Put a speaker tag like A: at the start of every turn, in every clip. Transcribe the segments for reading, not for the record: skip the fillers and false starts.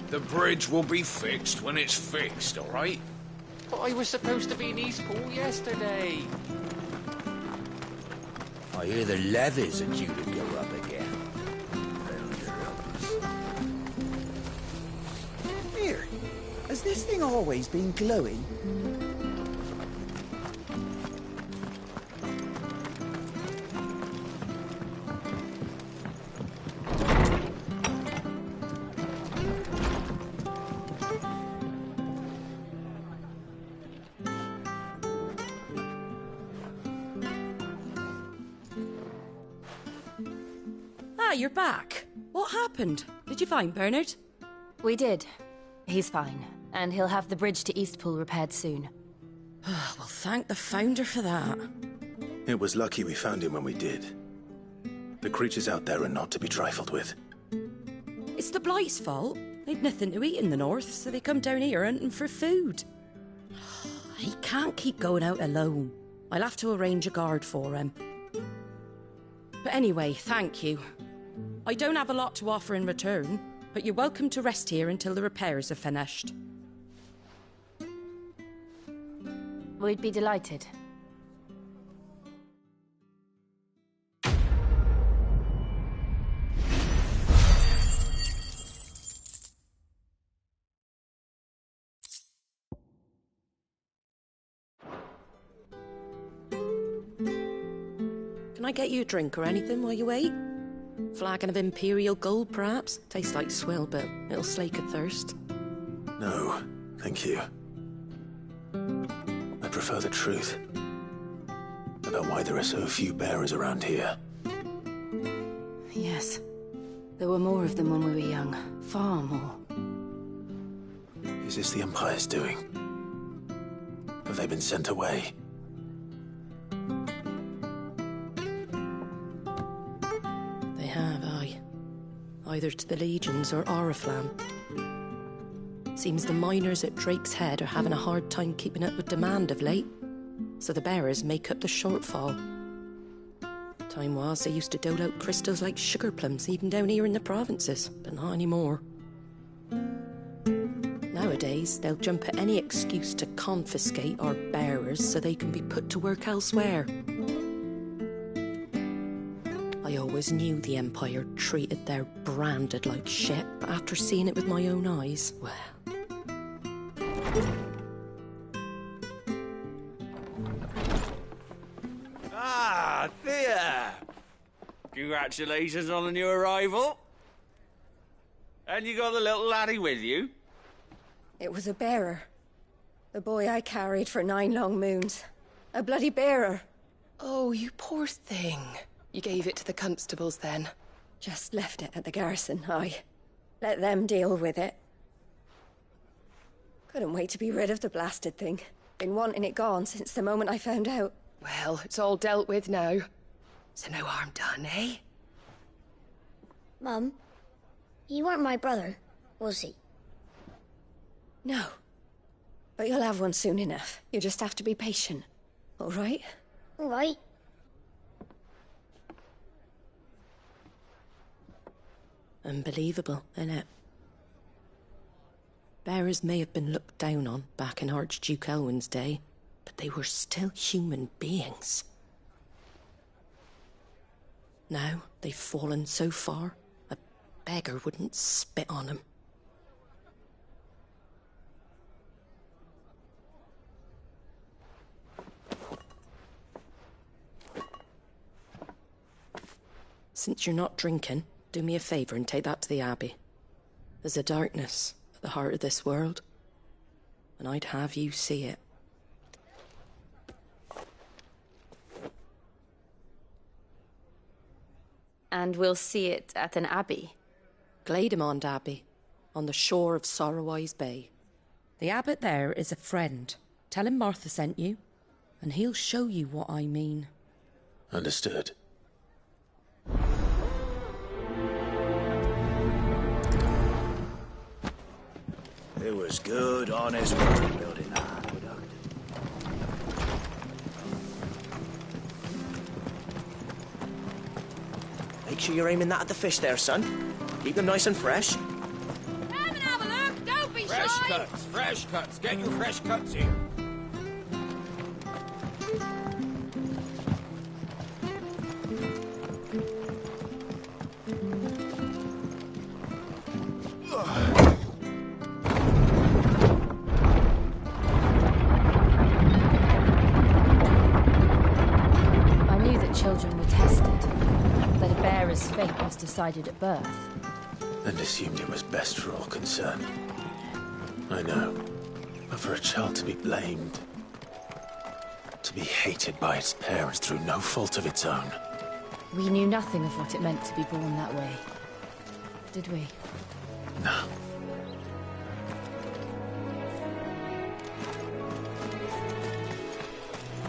A: The bridge will be fixed when it's fixed, all right?
B: But I was supposed to be in Eastpool yesterday.
C: I hear the levies are due to go up again.
D: Here, has this thing always been glowing?
E: You're back. What happened? Did you find Bernard?
F: We did. He's fine, and he'll have the bridge to Eastpool repaired soon.
E: Well, thank the Founder for that.
G: It was lucky we found him when we did. The creatures out there are not to be trifled with.
E: It's the Blight's fault. They've nothing to eat in the north, so they come down here hunting for food. He can't keep going out alone. I'll have to arrange a guard for him. But anyway, thank you. I don't have a lot to offer in return, but you're welcome to rest here until the repairs are finished.
F: We'd be delighted.
E: Can I get you a drink or anything while you wait? Flagon of Imperial Gold, perhaps? Tastes like swill, but it'll slake a thirst.
G: No, thank you. I prefer the truth about why there are so few bearers around here.
F: Yes. There were more of them when we were young. Far more.
G: Is this the Empire's doing? Have they been sent away?
E: They have, aye. Either to the Legions or Oriflamme. Seems the miners at Drake's Head are having a hard time keeping up with demand of late, so the bearers make up the shortfall. Time was they used to dole out crystals like sugar plums even down here in the provinces, but not anymore. Nowadays, they'll jump at any excuse to confiscate our bearers so they can be put to work elsewhere. I always knew the Empire treated their branded like shit, but after seeing it with my own eyes, well...
H: Ah, Thea! Congratulations on the new arrival. And you got the little laddie with you?
I: It was a bearer. The boy I carried for 9 long moons. A bloody bearer.
J: Oh, you poor thing. You gave it to the constables then?
I: Just left it at the garrison, aye. Let them deal with it. Couldn't wait to be rid of the blasted thing. Been wanting it gone since the moment I found out.
J: Well, it's all dealt with now. So no harm done, eh?
K: Mum, you weren't my brother, was he?
I: No. But you'll have one soon enough. You just have to be patient. All right?
K: All right.
E: Unbelievable, innit? Bearers may have been looked down on back in Archduke Elwin's day, but they were still human beings. Now they've fallen so far, a beggar wouldn't spit on them. Since you're not drinking, do me a favour and take that to the Abbey. There's a darkness at the heart of this world, and I'd have you see it.
F: And we'll see it at an abbey?
E: Glademond Abbey, on the shore of Sorrowise Bay. The abbot there is a friend. Tell him Martha sent you, and he'll show you what I mean.
G: Understood.
C: It was good, honest work building that aqueduct.
L: Make sure you're aiming that at the fish there, son. Keep them nice and fresh.
E: Come and have a
H: Fresh cuts. Get your fresh cuts here.
F: I knew that children were tested, that a bearer's fate was decided at birth.
G: And assumed it was best for all concerned. I know. But for a child to be blamed, to be hated by its parents through no fault of its own.
F: We knew nothing of what it meant to be born that way. Did we?
G: No.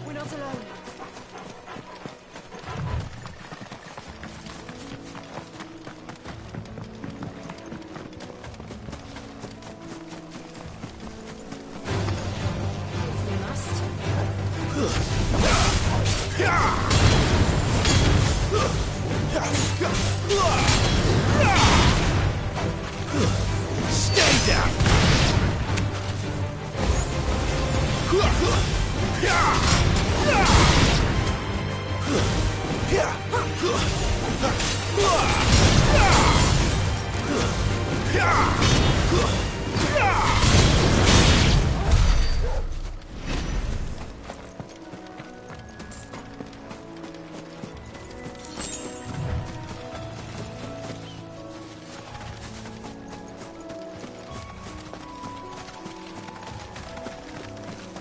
I: We're not alone. If we must.
C: Stay down!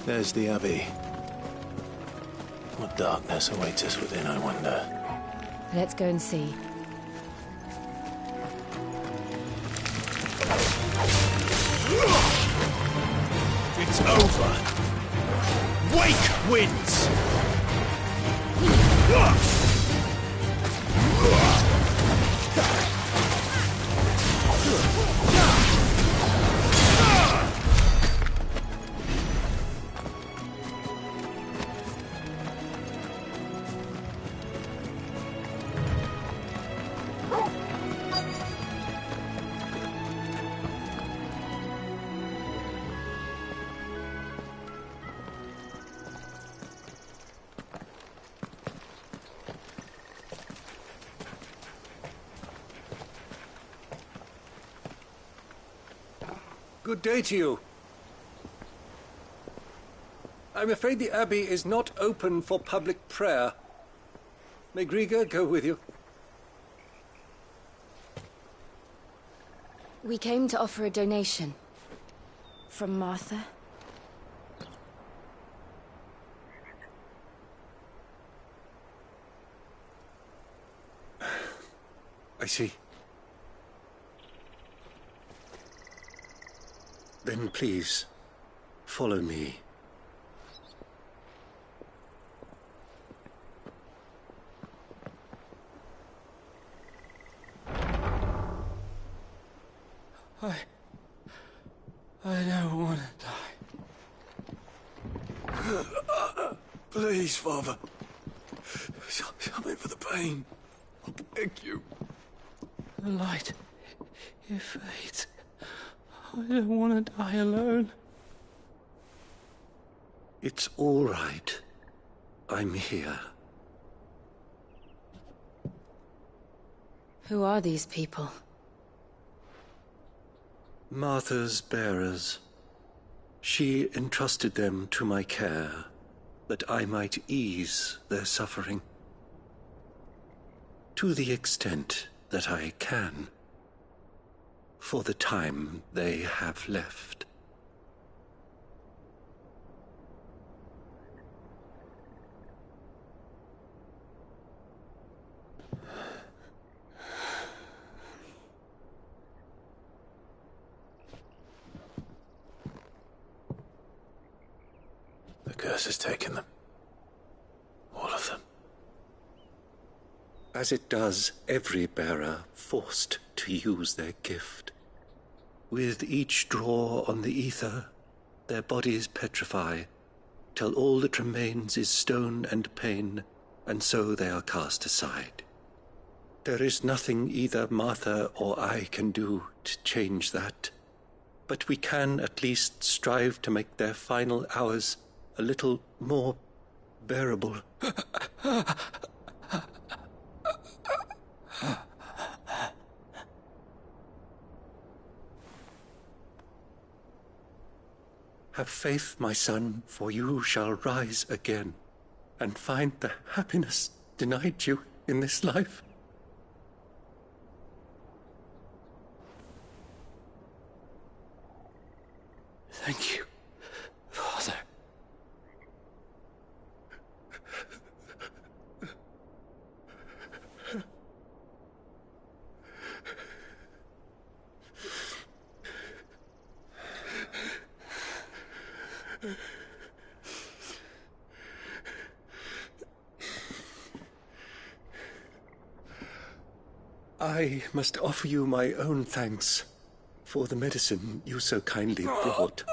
G: There's the Abbey. What darkness awaits us within, I wonder.
F: Let's go and see.
C: It's over. Wake wins!
L: Good day to you. I'm afraid the Abbey is not open for public prayer. May Grieger go with you?
F: We came to offer a donation. From Martha.
L: I see. Then please, follow me.
M: I don't want to die. Please, Father. Something for the pain. I beg you.
B: The light, it fades. I don't want to die alone.
L: It's all right. I'm here.
F: Who are these people?
L: Martha's bearers. She entrusted them to my care, that I might ease their suffering. To the extent that I can. For the time they have left.
G: The curse has taken them. All of them.
L: As it does every bearer forced to use their gift. With each draw on the ether, their bodies petrify, till all that remains is stone and pain, and so they are cast aside. There is nothing either Martha or I can do to change that. but we can at least strive to make their final hours a little more bearable. Have faith, my son, for you shall rise again and find the happiness denied you in this life.
B: Thank you, Father.
L: I must offer you my own thanks for the medicine you so kindly brought.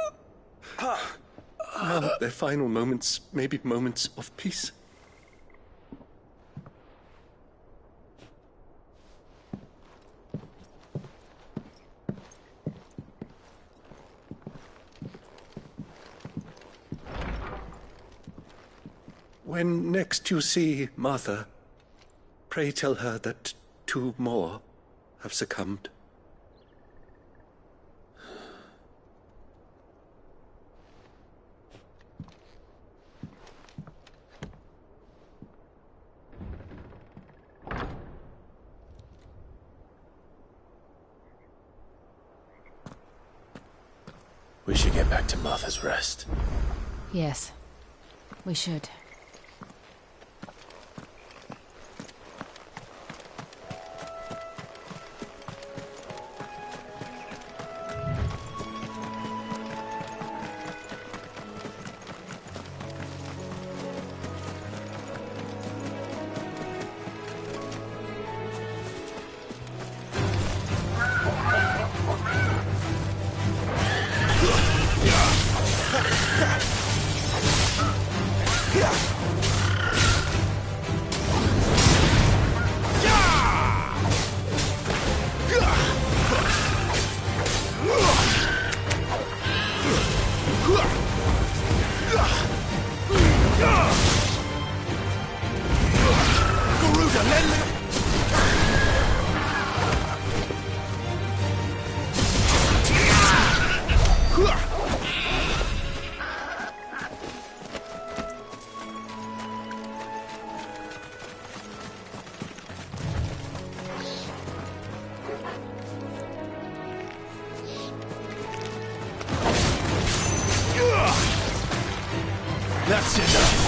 L: Now their final moments may be moments of peace. When next you see Martha, pray tell her that 2 more have succumbed.
G: We should get back to Martha's Rest.
F: Yes, we should.
M: That's enough.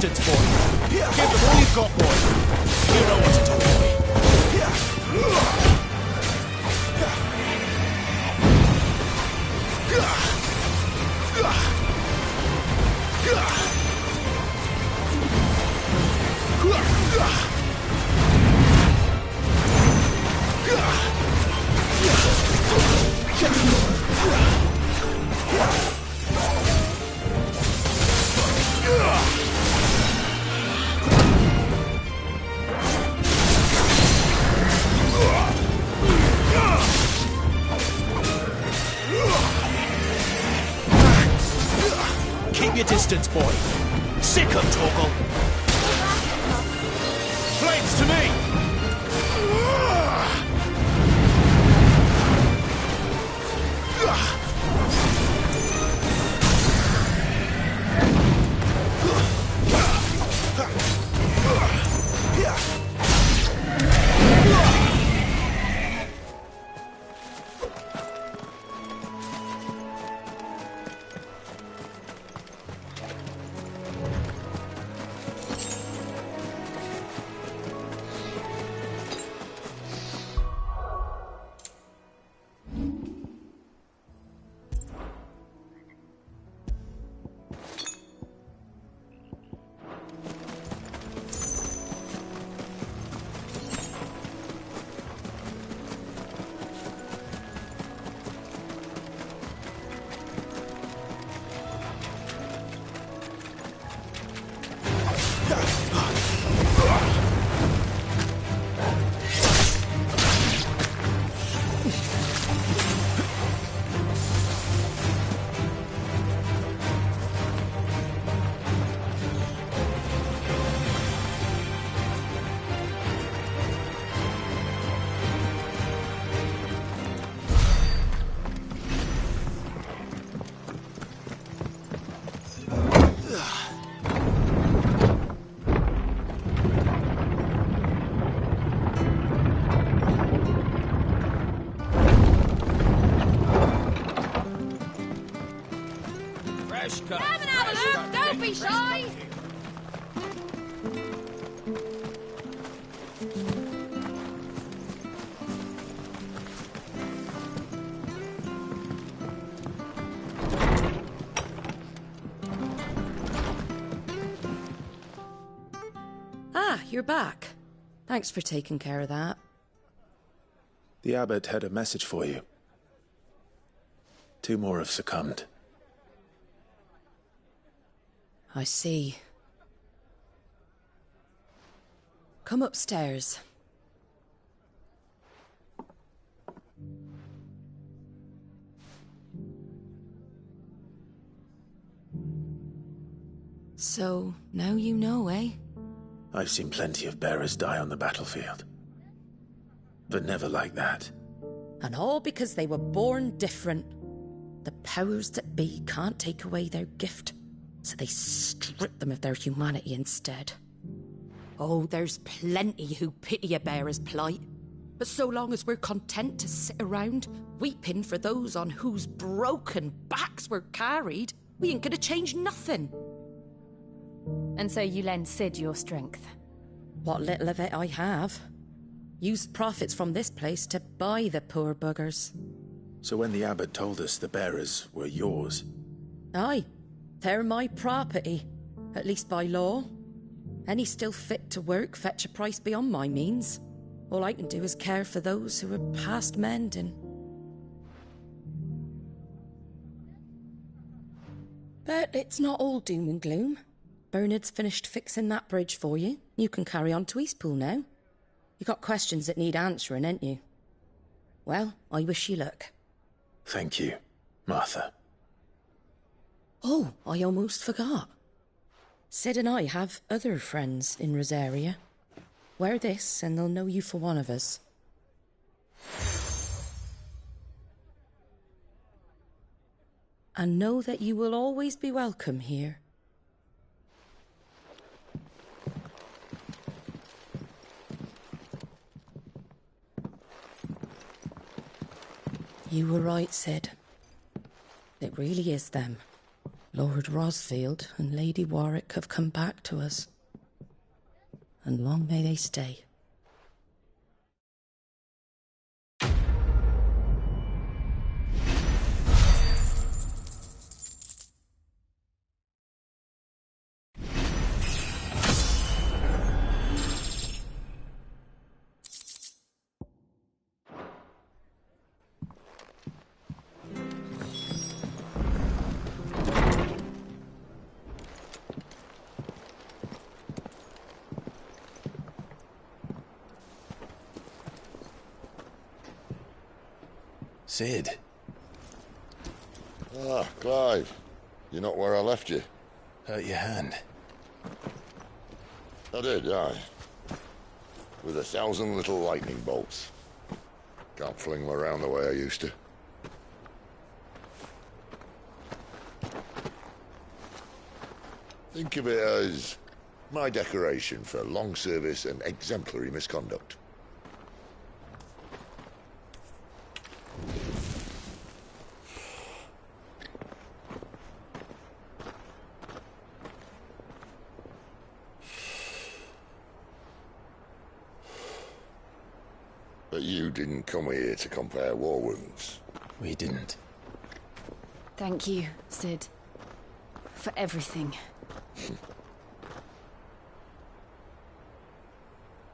N: distance, boy. Give them all you've got, boy. You know what to do, boy. Keep your distance, boy. Sick 'em, Torgal. Flames to me!
F: Come and have a look! Don't be shy!
E: Ah, you're back. Thanks for taking care of that.
G: The abbot had a message for you. 2 more have succumbed.
E: I see. Come upstairs. So, now you know, eh?
G: I've seen plenty of bearers die on the battlefield. But never like that.
E: And all because they were born different. The powers that be can't take away their gift, so they strip them of their humanity instead. Oh, there's plenty who pity a bearer's plight. But so long as we're content to sit around, weeping for those on whose broken backs we're carried, we ain't gonna change nothing.
F: And so you lend Sid your strength?
E: What little of it I have. Used profits from this place to buy the poor buggers.
G: So when the abbot told us the bearers were yours...
E: Aye, they're my property, at least by law. Any still fit to work fetch a price beyond my means. All I can do is care for those who are past mending. But it's not all doom and gloom. Bernard's finished fixing that bridge for you. You can carry on to Eastpool now. You got questions that need answering, ain't you? Well, I wish you luck.
G: Thank you, Martha.
E: Oh, I almost forgot. Sid and I have other friends in Rosaria. Wear this and they'll know you for one of us. And know that you will always be welcome here. You were right, Sid. It really is them. Lord Rosfield and Lady Warwick have come back to us. And long may they stay.
G: Sid.
O: Ah, Clive. You're not where I left you.
G: Hurt your hand.
O: I did, aye. With 1,000 little lightning bolts. Can't fling them around the way I used to. Think of it as my decoration for long service and exemplary misconduct. But you didn't come here to compare war wounds.
G: We didn't.
F: Thank you, Sid. For everything.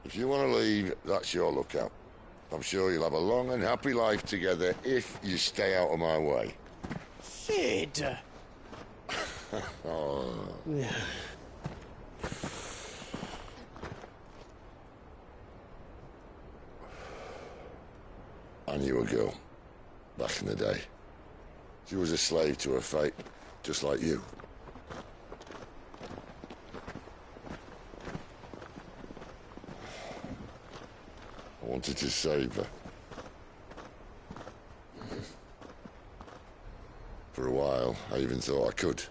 O: If you want to leave, that's your lookout. I'm sure you'll have a long and happy life together if you stay out of my way.
N: Sid!
O: Oh. I knew a girl, back in the day. She was a slave to her fate, just like you. I wanted to save her. For a while, I even thought I could.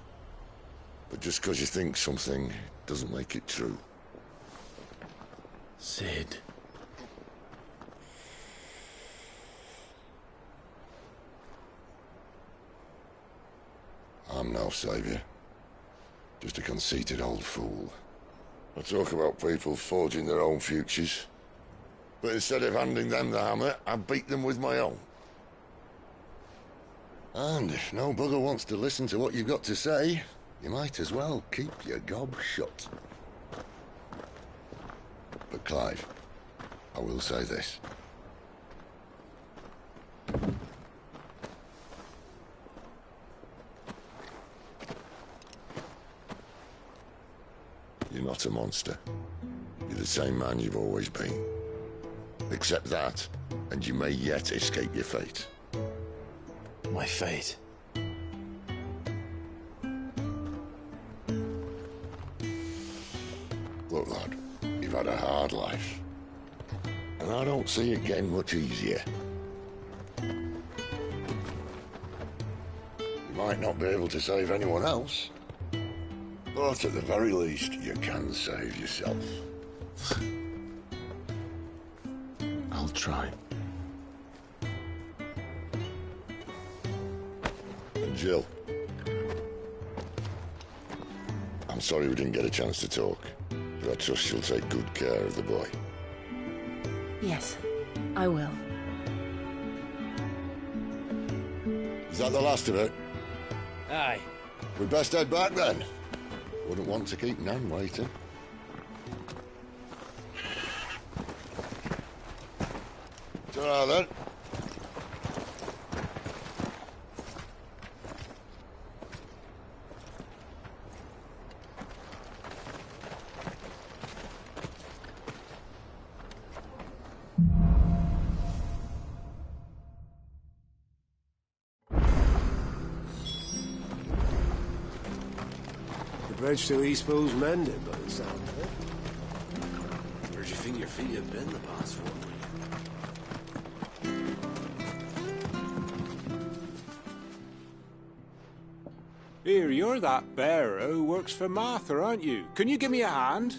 O: But just because you think something doesn't make it true.
G: Sid.
O: I'm no saviour. Just a conceited old fool. I talk about people forging their own futures. But instead of handing them the hammer, I beat them with my own. And if no bugger wants to listen to what you've got to say, you might as well keep your gob shut. But Clive, I will say this. You're not a monster. You're the same man you've always been. Accept that, and you may yet escape your fate.
G: My fate?
O: Look, lad, you've had a hard life. And I don't see it getting much easier. You might not be able to save anyone else, but at the very least, you can save yourself.
G: I'll try.
O: And Jill, I'm sorry we didn't get a chance to talk, but I trust she'll take good care of the boy.
F: Yes, I will.
O: Is that the last of it?
N: Aye.
O: We'd best head back then. Wouldn't want to keep Nan waiting. Ta-ra then.
M: The bridge to Eastpool's mended by the sound of it. Where do you think your feet have been the past fortnight?
N: Here, you're that bearer who works for Martha, aren't you? Can you give me a hand?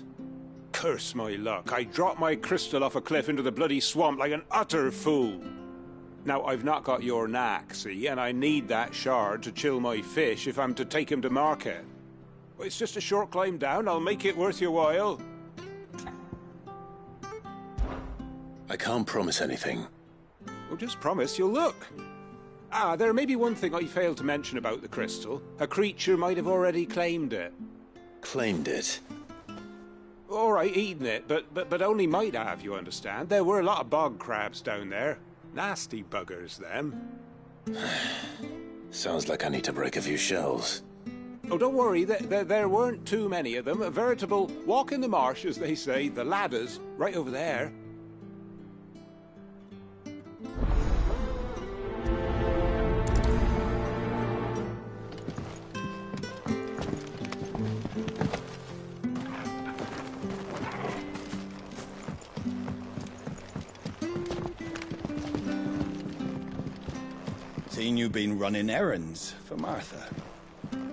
N: Curse my luck. I dropped my crystal off a cliff into the bloody swamp like an utter fool. Now, I've not got your knack, see, and I need that shard to chill my fish if I'm to take him to market. Well, it's just a short climb down. I'll make it worth your while.
G: I can't promise anything.
N: Well, just promise you'll look. Ah, there may be one thing I failed to mention about the crystal. A creature might have already claimed it.
G: Claimed it?
N: All right, eaten it, but only might have, you understand. There were a lot of bog crabs down there. Nasty buggers, them.
G: Sounds like I need to break a few shells.
N: Oh, don't worry, there weren't too many of them. A veritable walk in the marsh, as they say, the ladders, right over there.
D: Seen you been running errands for Martha.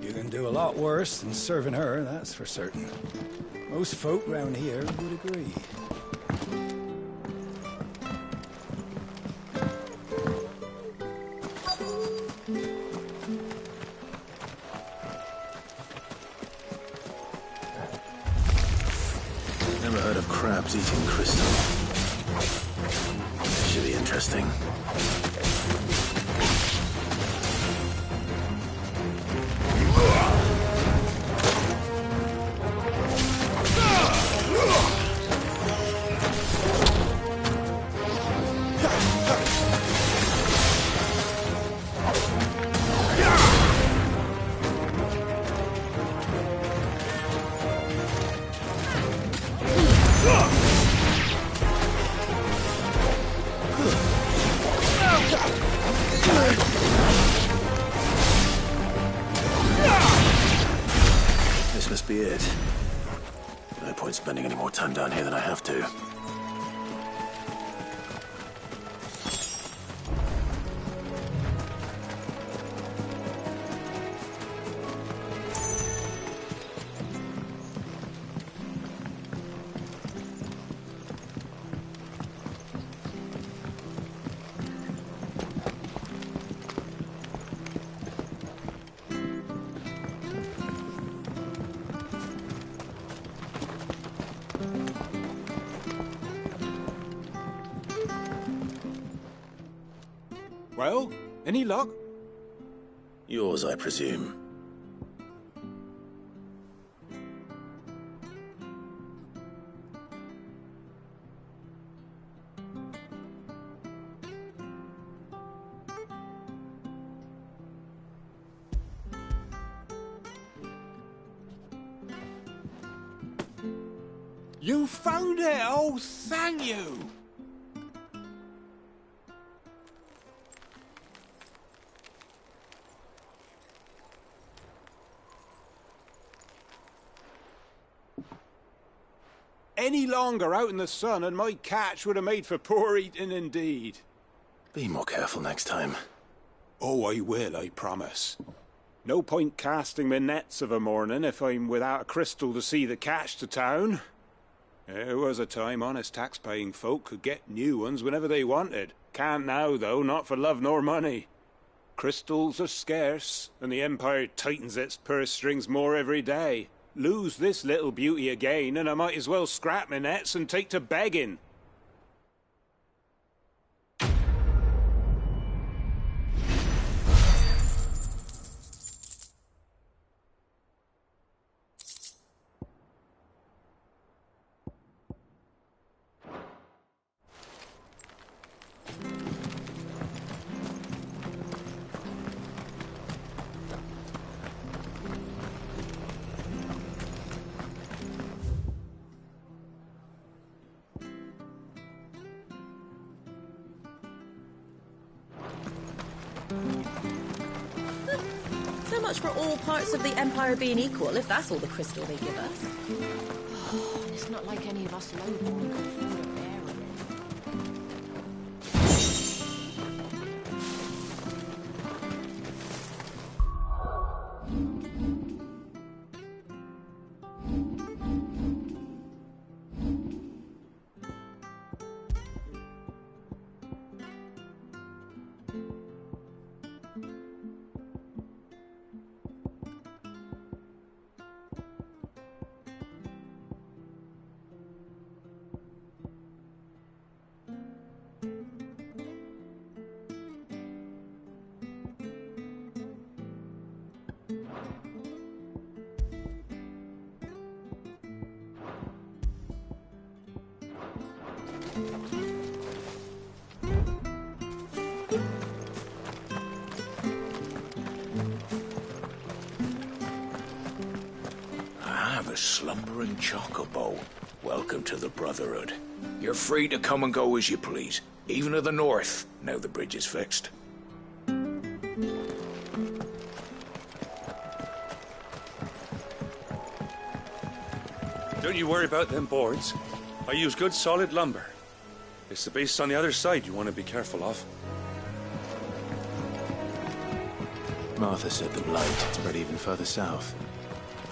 D: You can do a lot worse than serving her, that's for certain. Most folk round here would agree.
G: Never heard of crabs eating crystal. Should be interesting. This must be it. No point spending any more time down here than I have to.
N: Well, any luck?
G: Yours, I presume.
N: You found it! Oh, thank you! Any longer out in the sun and my catch would have made for poor eating indeed.
G: Be more careful next time.
N: Oh, I will, I promise. No point casting my nets of a morning if I'm without a crystal to see the catch to town. There was a time honest tax-paying folk could get new ones whenever they wanted. Can't now, though, not for love nor money. Crystals are scarce, and the Empire tightens its purse strings more every day. Lose this little beauty again, and I might as well scrap my nets and take to begging.
P: So much for all parts of the Empire being equal, if that's all the crystal they give us.
F: Oh, and it's not like any of us lowborn could afford a bear with it.
A: I have a slumbering chocobo. Welcome to the Brotherhood. You're free to come and go as you please, even to the north, now the bridge is fixed.
Q: Don't you worry about them boards. I use good solid lumber. It's the base on the other side you want to be careful of.
G: Martha said the blight spread even further south,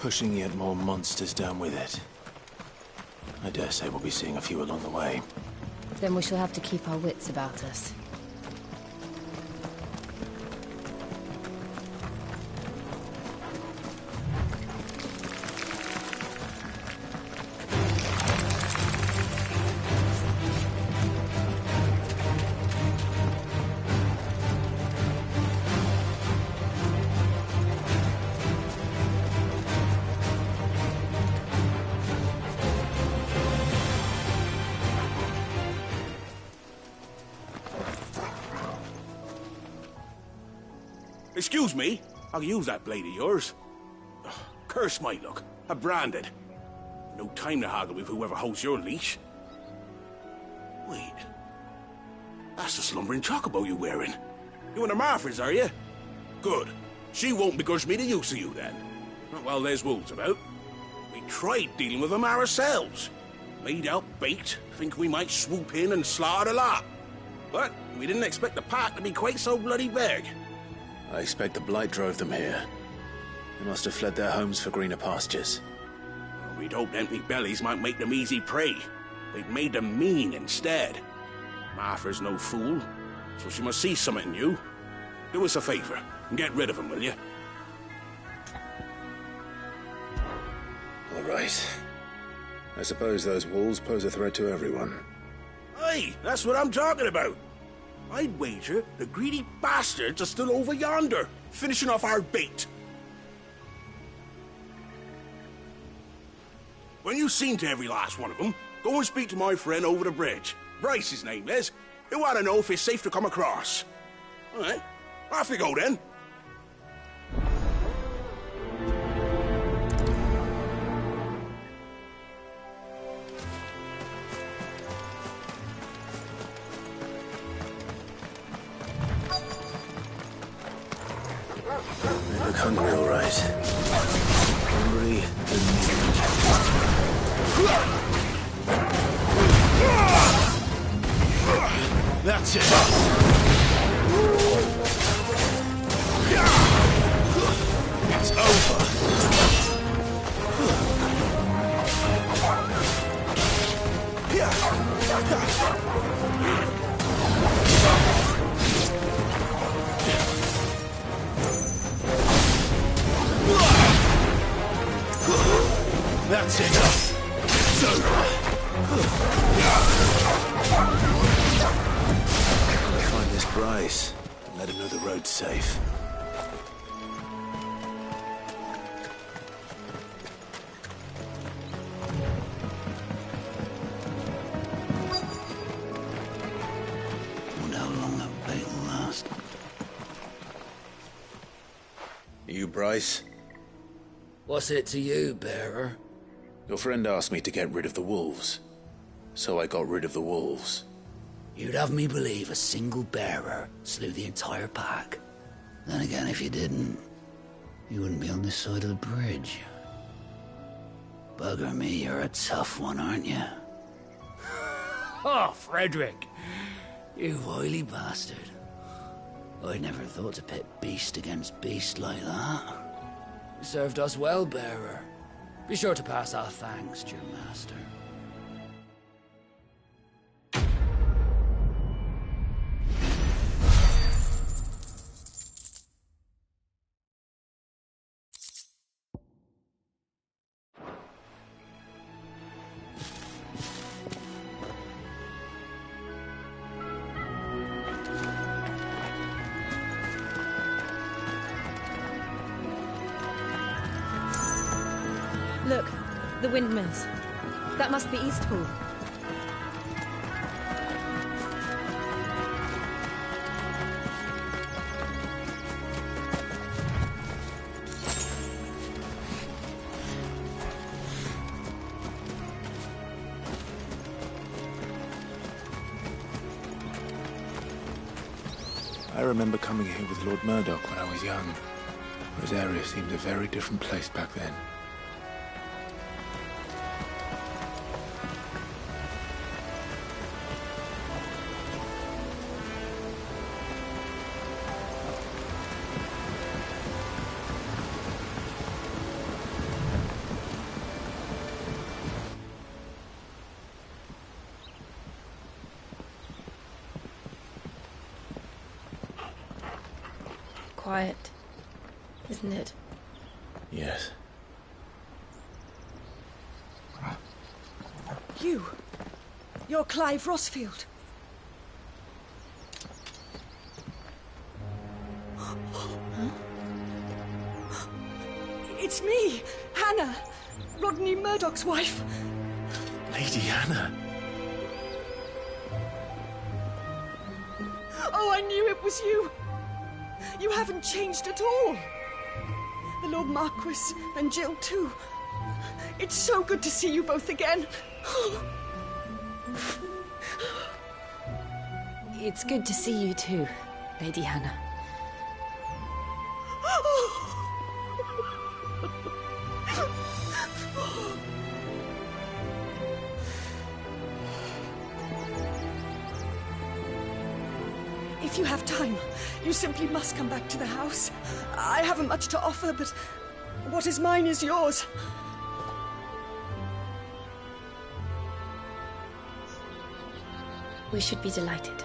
G: pushing yet more monsters down with it. I dare say we'll be seeing a few along the way.
F: Then we shall have to keep our wits about us.
R: Excuse me, I'll use that blade of yours. Ugh, curse my luck. I'm branded. No time to haggle with whoever holds your leash. Wait. That's the slumbering chocobo you're wearing. You and the Marthas, are you? Good. She won't begrudge me the use of you, then. Not while there's wolves about. We tried dealing with them ourselves. Laid out bait, think we might swoop in and slaughter the lot. But we didn't expect the pack to be quite so bloody big.
G: I expect the blight drove them here. They must have fled their homes for greener pastures.
R: We'd hoped empty bellies might make them easy prey. They'd made them mean instead. Martha's no fool, so she must see something in you. Do us a favor and get rid of them, will you?
G: All right. I suppose those wolves pose a threat to everyone.
R: Aye, that's what I'm talking about. I'd wager the greedy bastards are still over yonder, finishing off our bait. When you've seen to every last one of them, go and speak to my friend over the bridge. Bryce, his name is. He'll want to know if it's safe to come across. All right, off you go then.
G: They look hungry, all right. Hungry and that's it. It's over. That's enough. It's over. Find this Bryce and let him know the road's safe.
C: Wonder how long that bait will last.
G: You, Bryce?
C: What's it to you, bearer?
G: Your friend asked me to get rid of the wolves, so I got rid of the wolves.
C: You'd have me believe a single bearer slew the entire pack. Then again, if you didn't, you wouldn't be on this side of the bridge. Bugger me, you're a tough one, aren't you? Oh, Frederick! You wily bastard. I'd never thought to pit beast against beast like that. You served us well, bearer. Be sure to pass our thanks to your master.
F: Look, the windmills. That must be Eastpool.
G: I remember coming here with Lord Murdoch when I was young. Rosaria seemed a very different place back then.
E: Quiet, isn't it?
G: Yes.
S: You're Clive Rossfield. It's me, Hannah, Rodney Murdoch's wife.
G: Lady Hannah.
S: Oh, I knew it was you. You haven't changed at all. The Lord Marquis and Jill too. It's so good to see you both again.
E: It's good to see you too, Lady Hannah.
S: If you have time, you simply must come back to the house. I haven't much to offer, but what is mine is yours.
E: We should be delighted.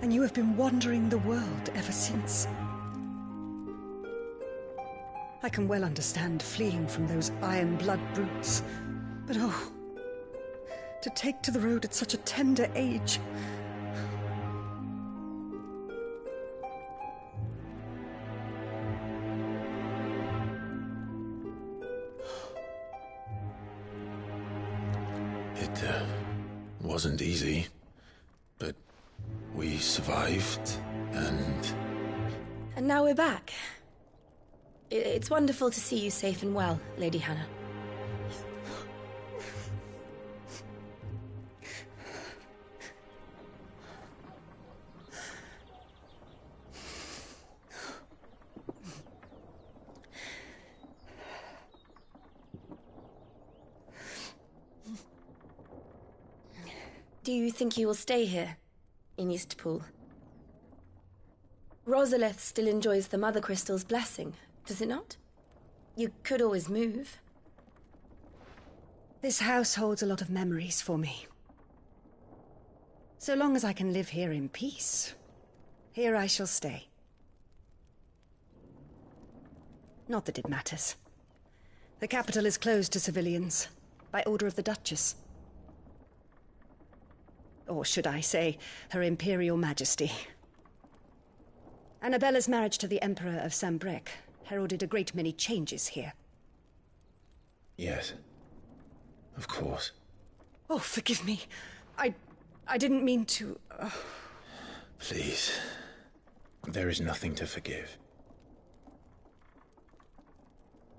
S: And you have been wandering the world ever since. I can well understand fleeing from those iron blood brutes, but oh, to take to the road at such a tender age.
G: It wasn't easy, but we survived, and...
E: And now we're back. It's wonderful to see you safe and well, Lady Hannah. Do you think you will stay here, in Eastpool? Rosalith still enjoys the Mother Crystal's blessing, does it not? You could always move.
S: This house holds a lot of memories for me. So long as I can live here in peace, here I shall stay. Not that it matters. The capital is closed to civilians, by order of the Duchess. Or should I say, Her Imperial Majesty. Annabella's marriage to the Emperor of Sambrec heralded a great many changes here.
G: Yes. Of course.
S: Oh, forgive me. I didn't mean to...
G: Please. There is nothing to forgive.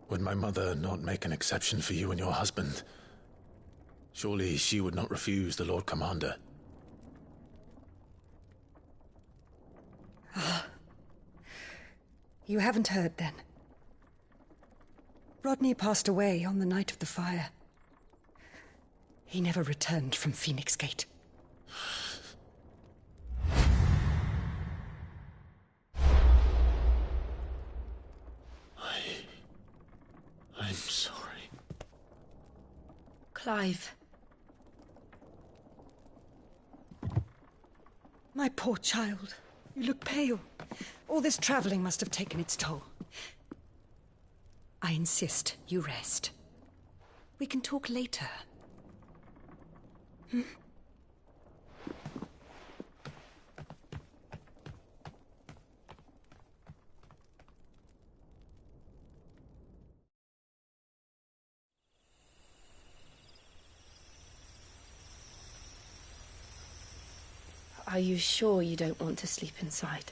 G: Would my mother not make an exception for you and your husband? Surely she would not refuse the Lord Commander.
S: You haven't heard, then. Rodney passed away on the night of the fire. He never returned from Phoenix Gate.
G: I'm sorry.
E: Clive.
S: My poor child. You look pale. All this traveling must have taken its toll. I insist you rest. We can talk later. Hmm?
E: Are you sure you don't want to sleep inside?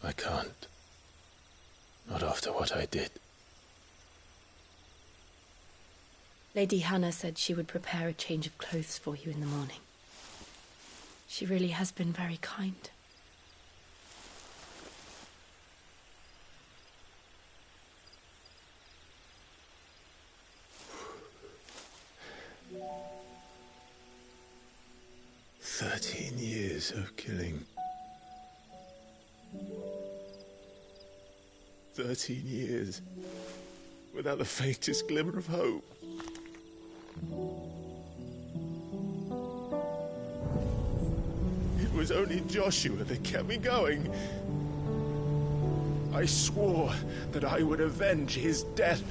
G: I can't. Not after what I did.
E: Lady Hannah said she would prepare a change of clothes for you in the morning. She really has been very kind.
G: Years of killing. 13 years without the faintest glimmer of hope. It was only Joshua that kept me going. I swore that I would avenge his death.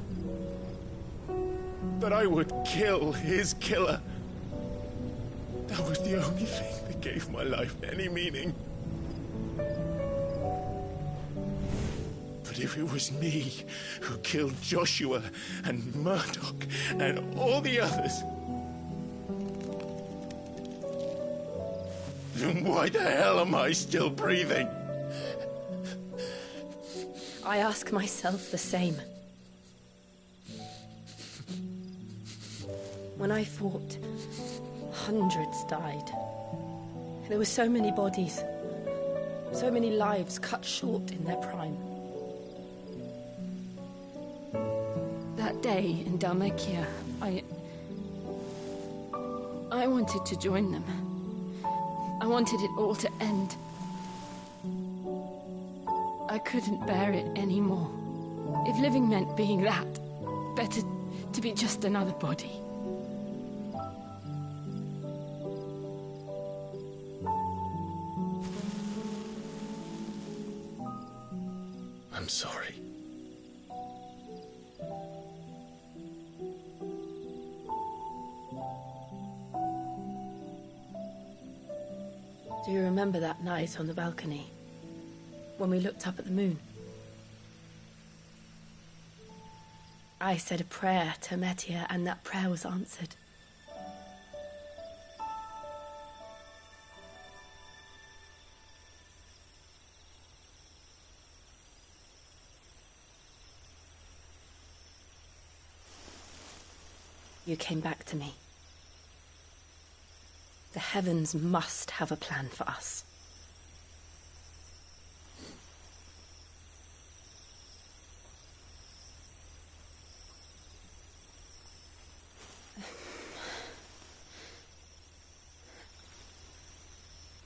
G: That I would kill his killer. That was the only thing that gave my life any meaning. But if it was me who killed Joshua and Murdoch and all the others, then why the hell am I still breathing?
E: I ask myself the same. When I fought, hundreds died. There were so many bodies, so many lives cut short in their prime. That day in Dalmacia, I wanted to join them. I wanted it all to end. I couldn't bear it anymore. If living meant being that, better to be just another body.
G: I'm sorry.
E: Do you remember that night on the balcony, when we looked up at the moon? I said a prayer to Metia, and that prayer was answered. You came back to me. The heavens must have a plan for us.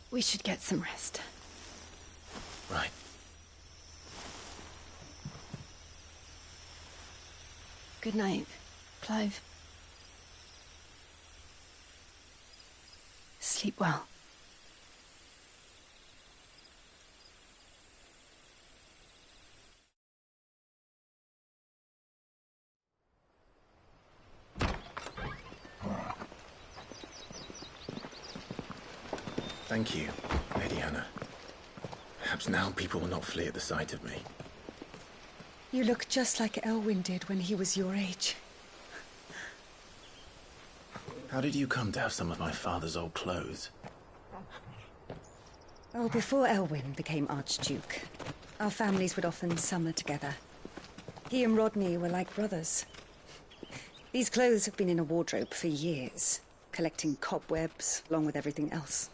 E: We should get some rest.
G: Right.
E: Good night, Clive. Sleep well.
G: Thank you, Lady Hannah. Perhaps now people will not flee at the sight of me.
S: You look just like Elwyn did when he was your age.
G: How did you come to have some of my father's old clothes?
S: Oh, before Elwyn became Archduke, our families would often summer together. He and Rodney were like brothers. These clothes have been in a wardrobe for years, collecting cobwebs along with everything else.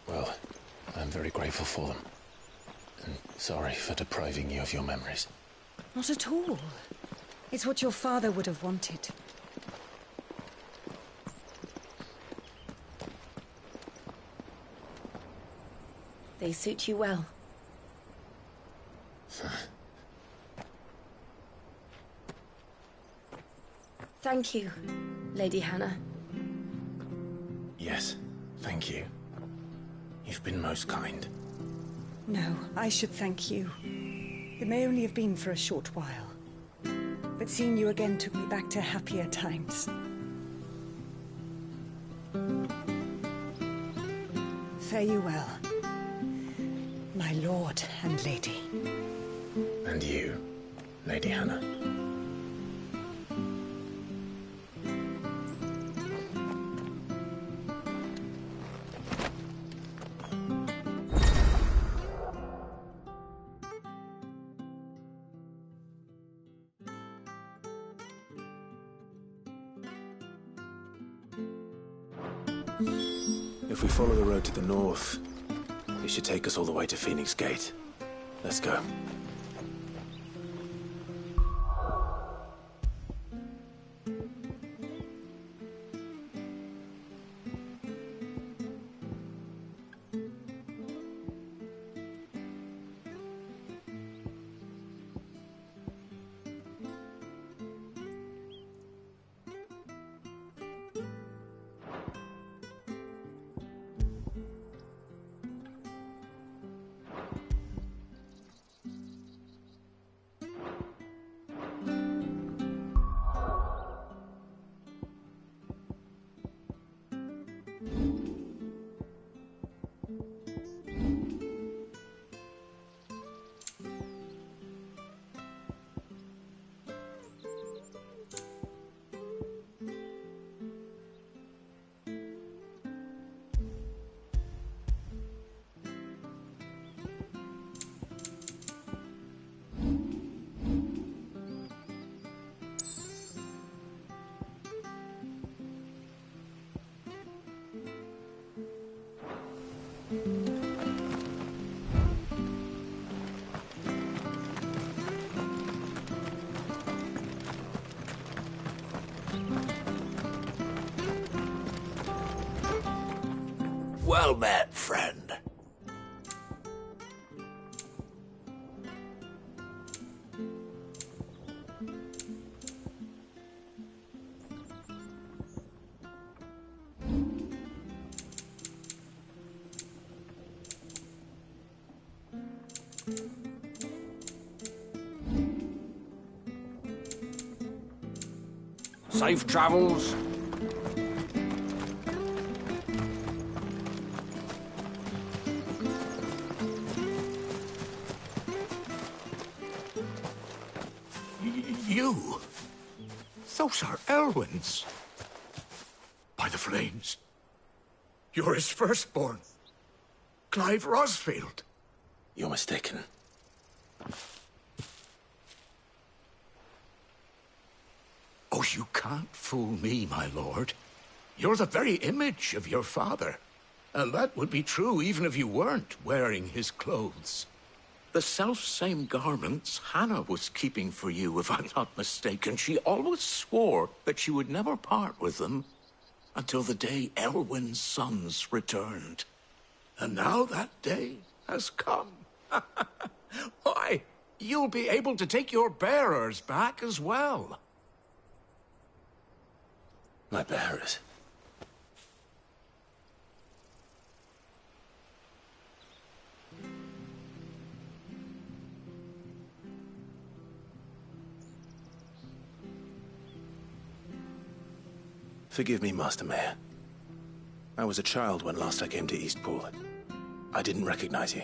G: Well, I'm very grateful for them. And sorry for depriving you of your memories.
S: Not at all. It's what your father would have wanted.
E: They suit you well. Thank you, Lady Hannah.
G: Yes, thank you. You've been most kind.
S: No, I should thank you. It may only have been for a short while, but seeing you again took me back to happier times. Fare you well, my lord and lady.
G: And you, Lady Hannah. If we follow the road to the north, it should take us all the way to Phoenix Gate. Let's go.
A: Well met, friend.
H: Safe travels.
A: You? Those are Elwyn's. By the flames. You're his firstborn. Clive Rosfield.
G: You're mistaken.
A: Oh, you can't fool me, my lord. You're the very image of your father. And that would be true even if you weren't wearing his clothes. The self-same garments Hannah was keeping for you, if I'm not mistaken. She always swore that she would never part with them until the day Elwyn's sons returned. And now that day has come. Why, you'll be able to take your bearers back as well.
G: My bearers? Forgive me, Master Mayor. I was a child when last I came to Eastpool. I didn't recognize you.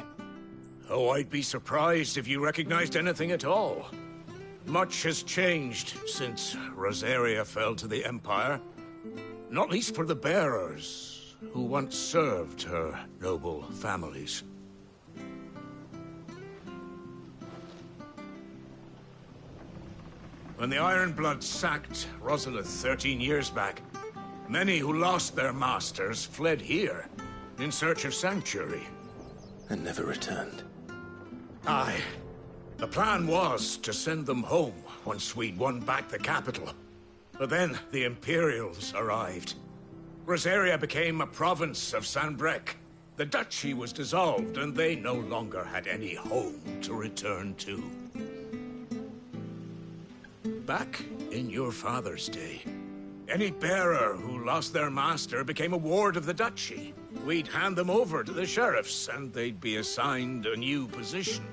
A: Oh, I'd be surprised if you recognized anything at all. Much has changed since Rosaria fell to the Empire. Not least for the bearers, who once served her noble families. When the Ironbloods sacked Rosalith 13 years back, many who lost their masters fled here, in search of sanctuary.
G: And never returned.
A: Aye. The plan was to send them home once we'd won back the capital. But then the Imperials arrived. Rosaria became a province of Sanbreque. The duchy was dissolved, and they no longer had any home to return to. Back in your father's day, any bearer who lost their master became a ward of the duchy. We'd hand them over to the sheriffs, and they'd be assigned a new position.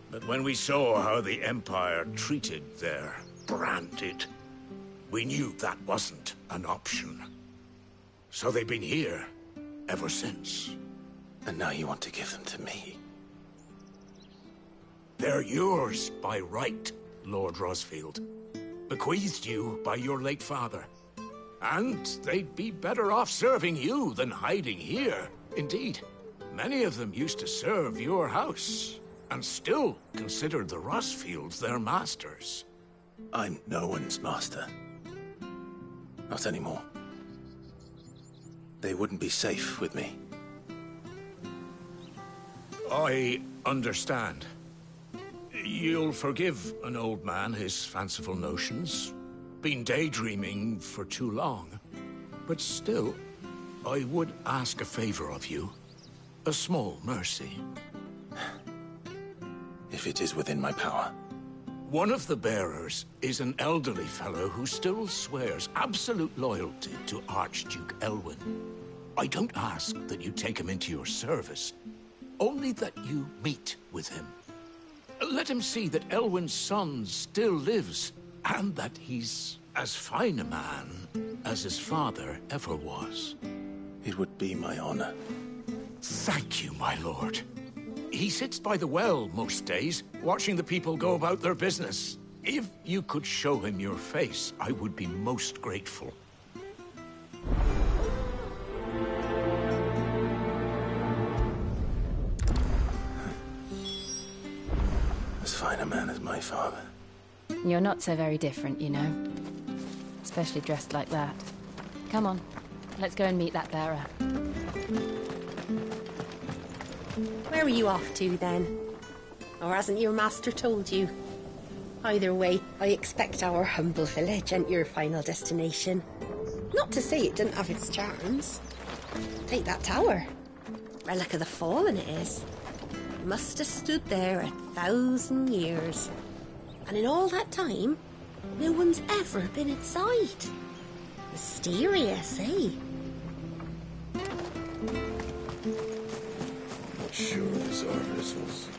A: But when we saw how the Empire treated their branded, we knew that wasn't an option. So they've been here ever since.
G: And now you want to give them to me?
A: They're yours by right, Lord Rosfield. Bequeathed you by your late father. And they'd be better off serving you than hiding here. Indeed, many of them used to serve your house, and still considered the Rosfields their masters.
G: I'm no one's master. Not anymore. They wouldn't be safe with me.
A: I understand. You'll forgive an old man his fanciful notions. Been daydreaming for too long. But still, I would ask a favor of you. A small mercy.
G: If it is within my power.
A: One of the bearers is an elderly fellow who still swears absolute loyalty to Archduke Elwyn. I don't ask that you take him into your service, only that you meet with him. Let him see that Elwyn's son still lives, and that he's as fine a man as his father ever was.
G: It would be my honor.
A: Thank you, my lord. He sits by the well most days, watching the people go about their business. If you could show him your face, I would be most grateful.
G: As fine a man as my father.
F: You're not so very different, you know. Especially dressed like that. Come on, let's go and meet that bearer.
T: Where are you off to, then? Or hasn't your master told you? Either way, I expect our humble village ain't your final destination. Not to say it didn't have its charms. Take that tower. Relic of the Fallen it is. Must have stood there 1,000 years. And in all that time, no one's ever been inside. Mysterious, eh?
O: Not sure this are vessels.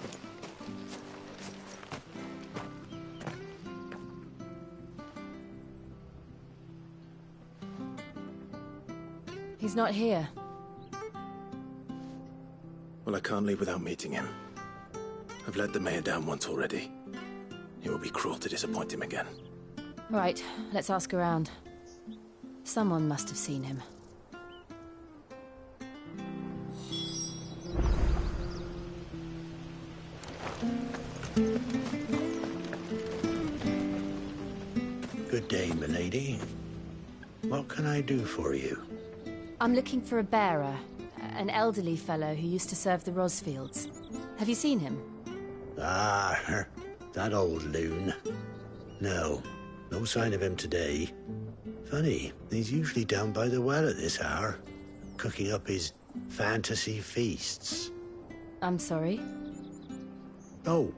F: He's not here.
G: Well, I can't leave without meeting him. I've let the mayor down once already. It would be cruel to disappoint him again.
F: Right, let's ask around. Someone must have seen him.
C: Good day, milady. What can I do for you?
F: I'm looking for a bearer. An elderly fellow who used to serve the Rosfields. Have you seen him?
C: Ah, that old loon. No sign of him today. Funny, he's usually down by the well at this hour, cooking up his fantasy feasts.
F: I'm sorry?
C: Oh,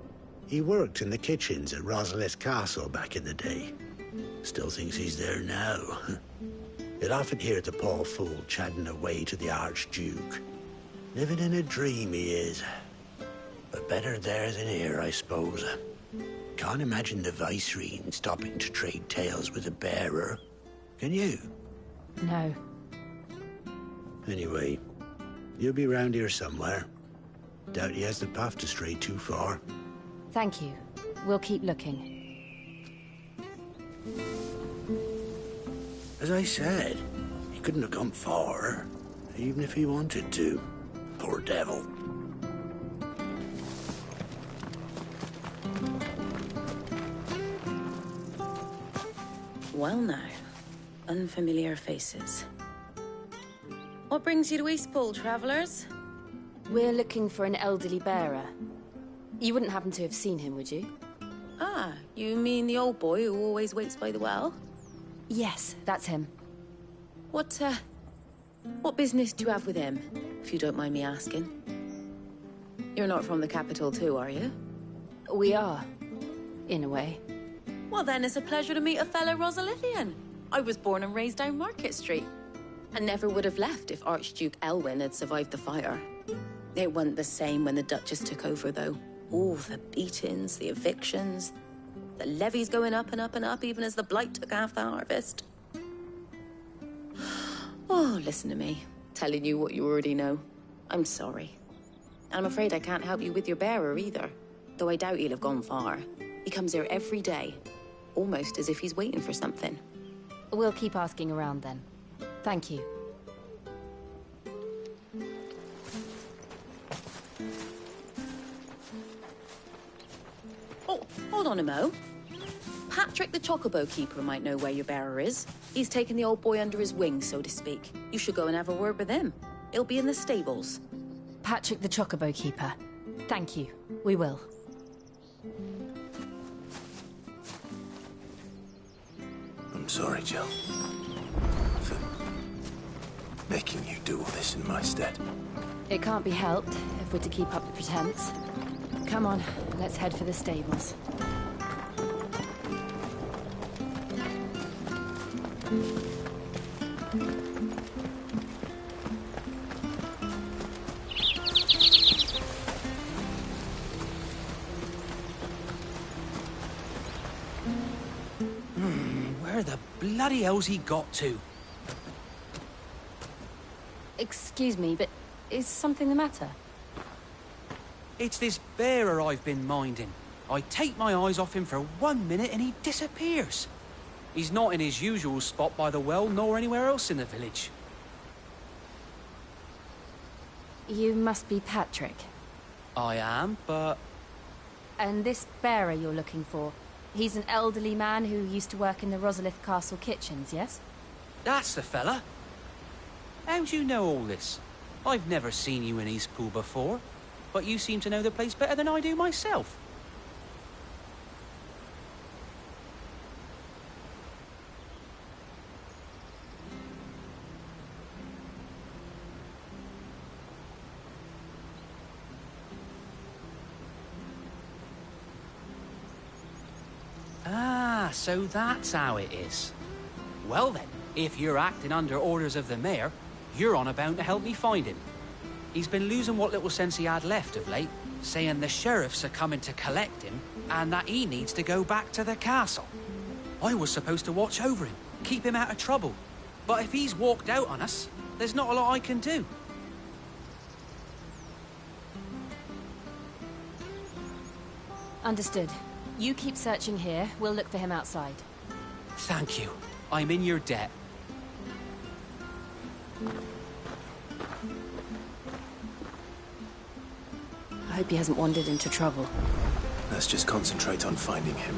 C: he worked in the kitchens at Rosalith Castle back in the day. Still thinks he's there now. You'd often hear the poor fool chatting away to the Archduke. Living in a dream he is. But better there than here, I suppose. Can't imagine the Vicereine stopping to trade tales with a bearer. Can you?
F: No.
C: Anyway, you'll be round here somewhere. Doubt he has the path to stray too far.
F: Thank you. We'll keep looking.
C: As I said, he couldn't have gone far, even if he wanted to. Poor devil.
P: Well now, unfamiliar faces. What brings you to Eastpool, travellers?
F: We're looking for an elderly bearer. You wouldn't happen to have seen him, would you?
P: Ah, you mean the old boy who always waits by the well?
F: Yes, that's him.
P: What business do you have with him, if you don't mind me asking? You're not from the capital too, are you?
F: We are, in a way.
P: Well then, it's a pleasure to meet a fellow Rosalithian. I was born and raised down Market Street. And never would have left if Archduke Elwyn had survived the fire. It wasn't the same when the Duchess took over, though. All the beatings, the evictions, the levies going up and up and up, even as the blight took half the harvest. Oh, listen to me, telling you what you already know. I'm sorry. And I'm afraid I can't help you with your bearer either, though I doubt he'll have gone far. He comes here every day, almost as if he's waiting for something.
F: We'll keep asking around then. Thank you.
P: Oh, hold on a mo. Patrick the Chocobo Keeper might know where your bearer is. He's taken the old boy under his wing, so to speak. You should go and have a word with him. He'll be in the stables.
F: Patrick the Chocobo Keeper. Thank you. We will.
G: I'm sorry, Jill. For making you do all this in my stead.
F: It can't be helped if we're to keep up the pretense. Come on, let's head for the stables.
B: Where the bloody hell's he got to?
F: Excuse me, but is something the matter?
B: It's this bearer I've been minding. I take my eyes off him for 1 minute and he disappears. He's not in his usual spot by the well, nor anywhere else in the village.
F: You must be Patrick.
B: I am, but...
F: And this bearer you're looking for, he's an elderly man who used to work in the Rosalith Castle kitchens, yes?
B: That's the fella. How'd you know all this? I've never seen you in Eastpool before, but you seem to know the place better than I do myself. Ah, so that's how it is. Well then, if you're acting under orders of the mayor, you're on about to help me find him. He's been losing what little sense he had left of late, saying the sheriffs are coming to collect him and that he needs to go back to the castle. I was supposed to watch over him, keep him out of trouble. But if he's walked out on us, there's not a lot I can do.
F: Understood. You keep searching here, we'll look for him outside.
B: Thank you. I'm in your debt.
F: I hope he hasn't wandered into trouble.
G: Let's just concentrate on finding him.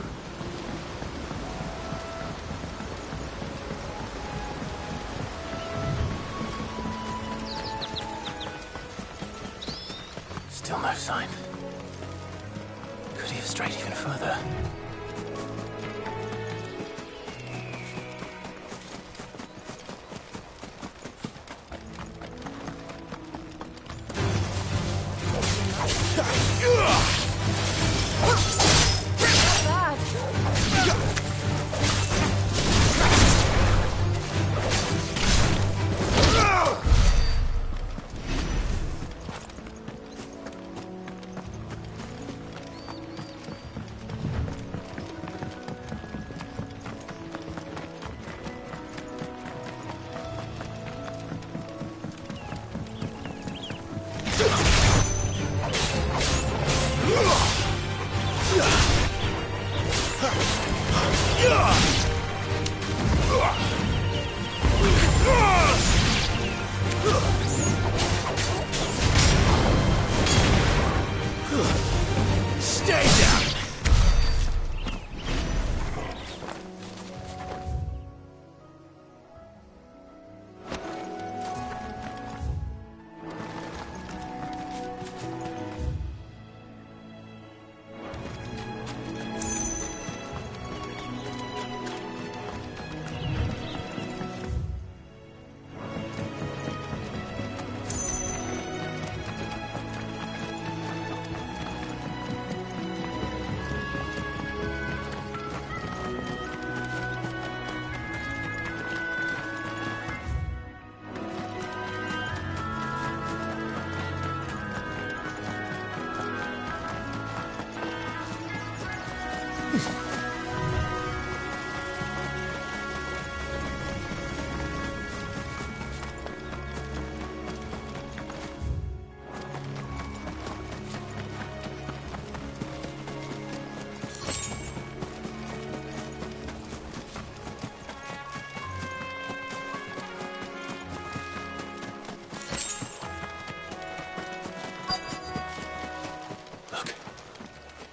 G: Still no sign. Could he have strayed even further?
A: Stay down!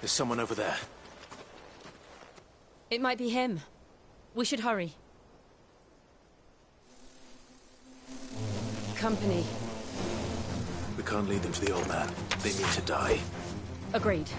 G: There's someone over there.
F: It might be him. We should hurry. Company.
G: We can't lead them to the old man. They need to die.
F: Agreed.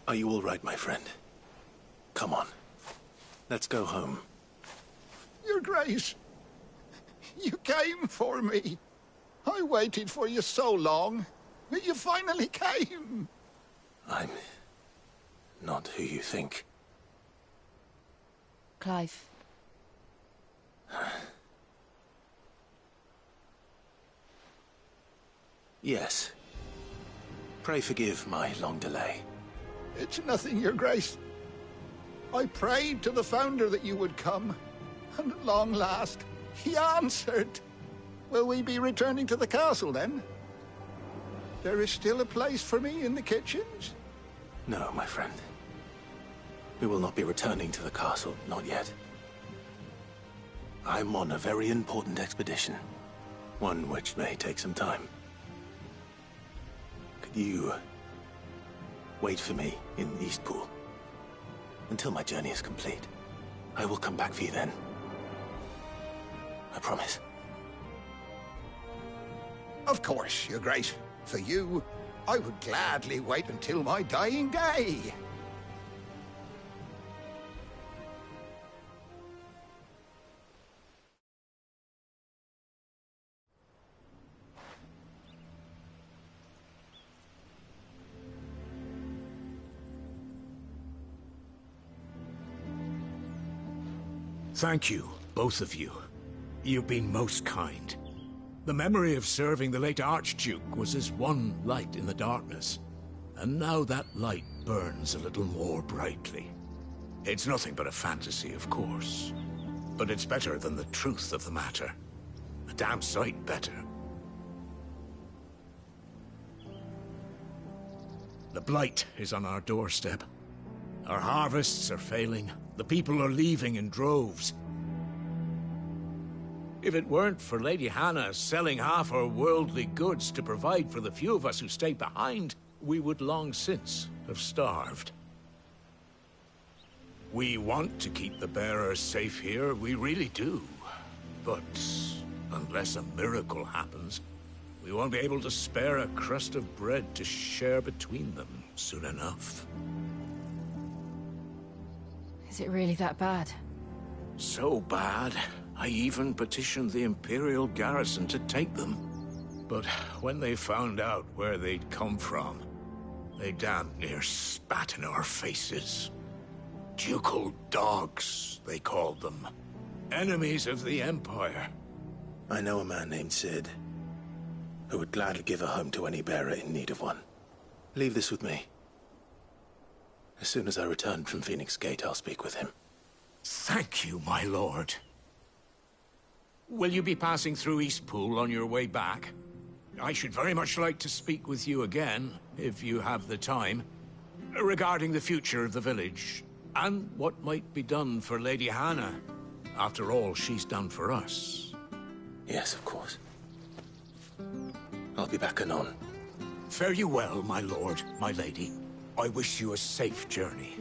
G: Are you all right, my friend? Come on. Let's go home.
A: Your Grace, you came for me. I waited for you so long. You finally came.
G: I'm not who you think.
F: Clive.
G: Yes. Pray forgive my long delay.
A: It's nothing, Your Grace. I prayed to the Founder that you would come, and at long last, he answered. Will we be returning to the castle, then? There is still a place for me in the kitchens?
G: No, my friend. We will not be returning to the castle, not yet. I'm on a very important expedition. One which may take some time. Could you wait for me in Eastpool until my journey is complete? I will come back for you then. I promise.
A: Of course, Your Grace. For you, I would gladly wait until my dying day. Thank you, both of you. You've been most kind. The memory of serving the late Archduke was as one light in the darkness, and now that light burns a little more brightly. It's nothing but a fantasy, of course, but it's better than the truth of the matter. A damn sight better. The blight is on our doorstep. Our harvests are failing. The people are leaving in droves. If it weren't for Lady Hannah selling half her worldly goods to provide for the few of us who stay behind, we would long since have starved. We want to keep the bearers safe here, we really do. But unless a miracle happens, we won't be able to spare a crust of bread to share between them soon enough.
F: Is it really that bad?
A: So bad, I even petitioned the Imperial garrison to take them. But when they found out where they'd come from, they damn near spat in our faces. Ducal dogs, they called them. Enemies of the Empire.
G: I know a man named Sid, who would gladly give a home to any bearer in need of one. Leave this with me. As soon as I return from Phoenix Gate, I'll speak with him.
A: Thank you, my lord. Will you be passing through Eastpool on your way back? I should very much like to speak with you again, if you have the time, regarding the future of the village, and what might be done for Lady Hannah, after all she's done for us.
G: Yes, of course. I'll be back anon.
A: Fare you well, my lord, my lady. I wish you a safe journey.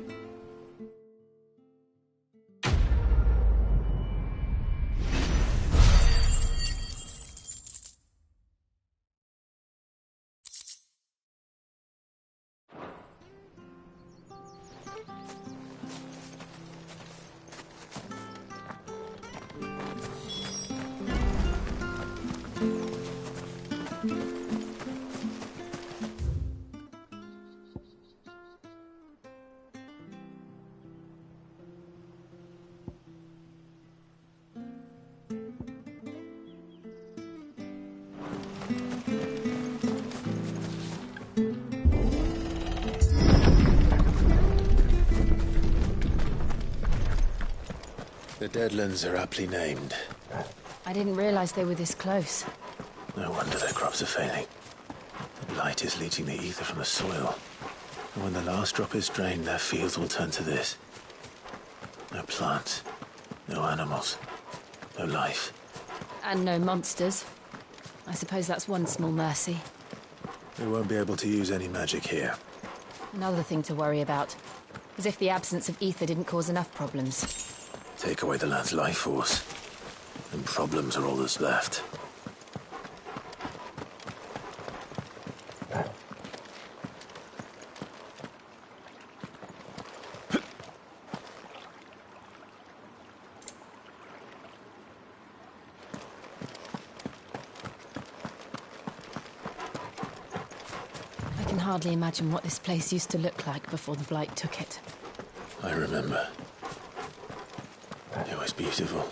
G: The Deadlands are aptly named.
F: I didn't realize they were this close.
G: No wonder their crops are failing. The blight is leaching the ether from the soil. And when the last drop is drained, their fields will turn to this. No plants, no animals, no life.
F: And no monsters. I suppose that's one small mercy.
G: We won't be able to use any magic here.
F: Another thing to worry about. As if the absence of ether didn't cause enough problems.
G: Take away the land's life force, and problems are all that's left.
F: I can hardly imagine what this place used to look like before the Blight took it.
G: I remember. It was beautiful.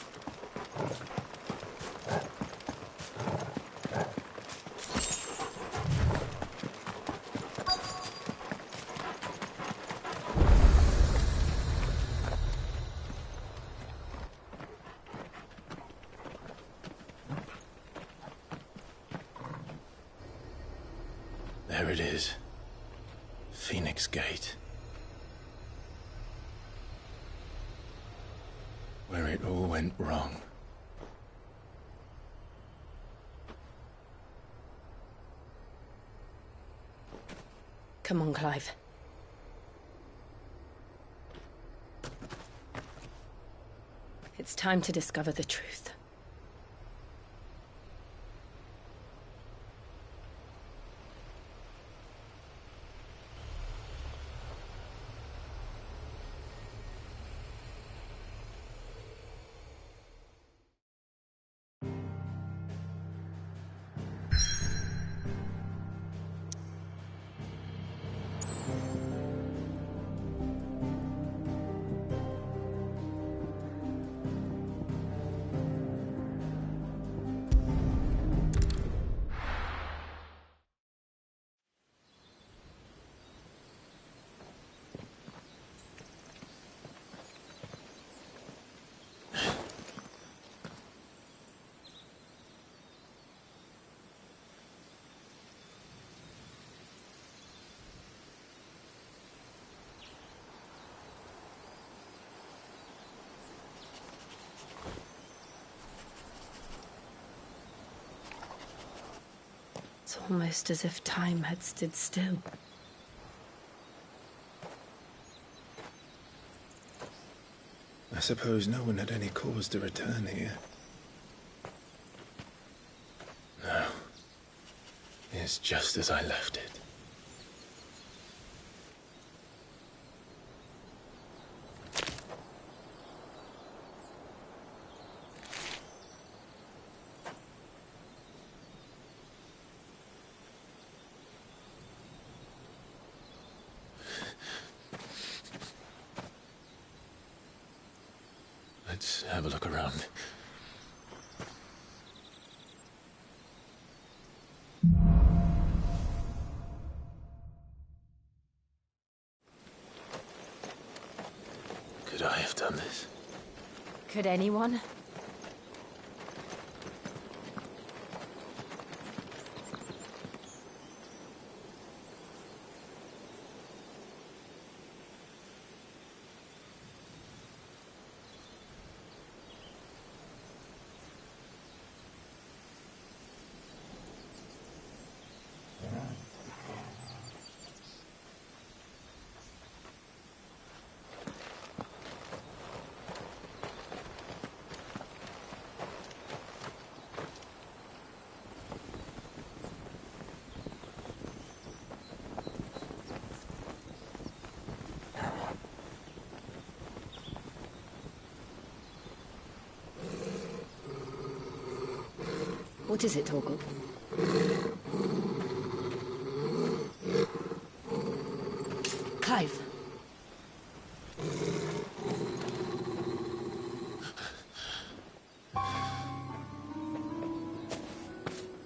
G: There it is. Phoenix Gate. Where it all went wrong.
E: Come on, Clive. It's time to discover the truth. It's almost as if time had stood still.
G: I suppose no one had any cause to return here. No. It's just as I left it. Let's have a look around. Could I have done this?
F: Could anyone?
E: What is it, Torgal? Clive.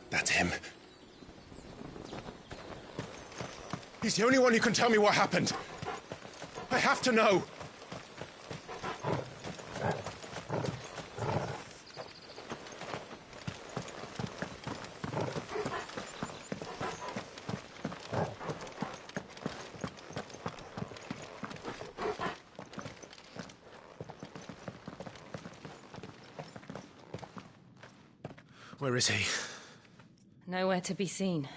U: That's him. He's the only one who can tell me what happened. I have to know.
G: Where is he?
F: Nowhere to be seen.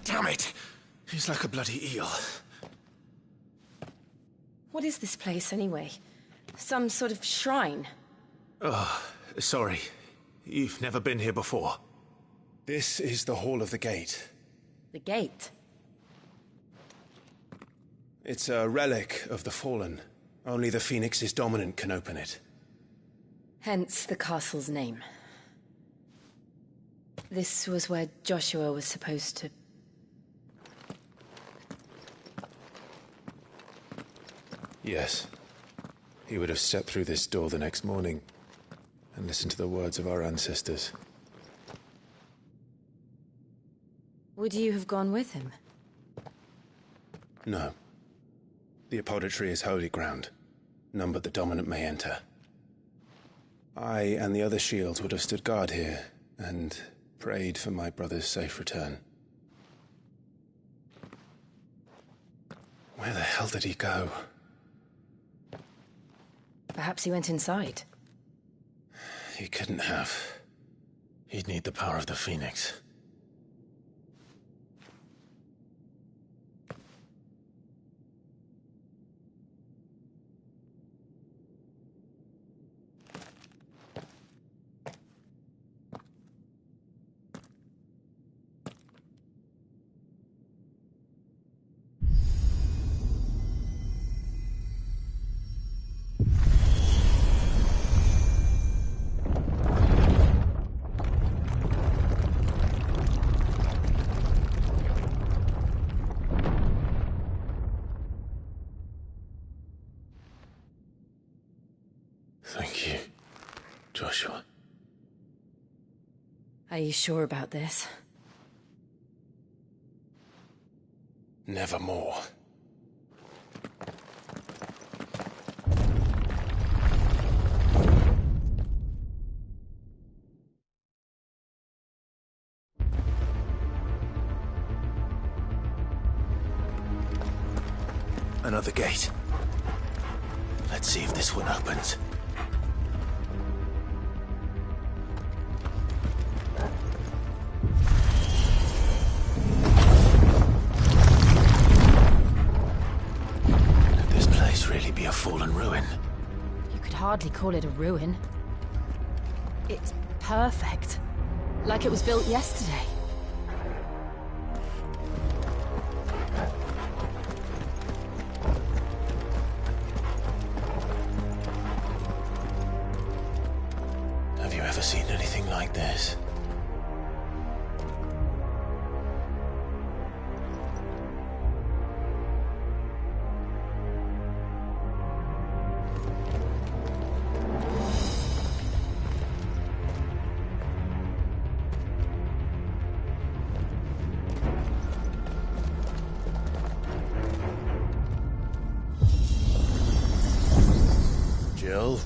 G: Damn it! He's like a bloody eel.
E: What is this place, anyway? Some sort of shrine?
G: Oh, sorry. You've never been here before.
U: This is the Hall of the Gate.
E: The gate?
U: It's a relic of the Fallen. Only the Phoenix's dominant can open it.
E: Hence the castle's name. This was where Joshua was supposed to...
U: Yes. He would have stepped through this door the next morning and listened to the words of our ancestors.
E: Would you have gone with him?
U: No. The apodatory is holy ground. None but the dominant may enter. I and the other shields would have stood guard here and prayed for my brother's safe return. Where the hell did he go?
E: Perhaps he went inside.
U: He couldn't have.
G: He'd need the power of the Phoenix. Thank you, Joshua.
E: Are you sure about this?
U: Nevermore.
G: Another gate. Let's see if this one opens. Could this place really be a fallen ruin?
F: You could hardly call it a ruin. It's perfect. Like it was built yesterday.
G: Have you ever seen anything like this? Jill?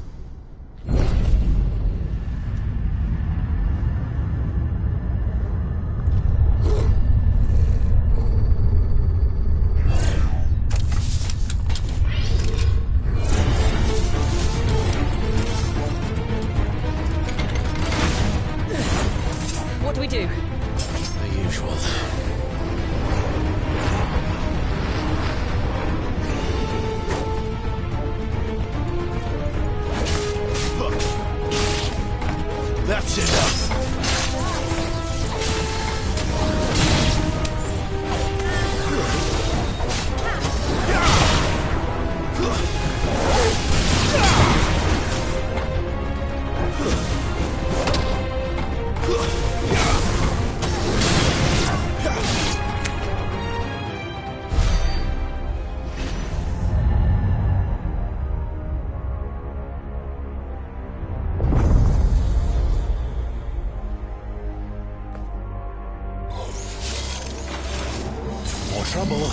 E: What do we do?
G: The usual. That's enough. More trouble.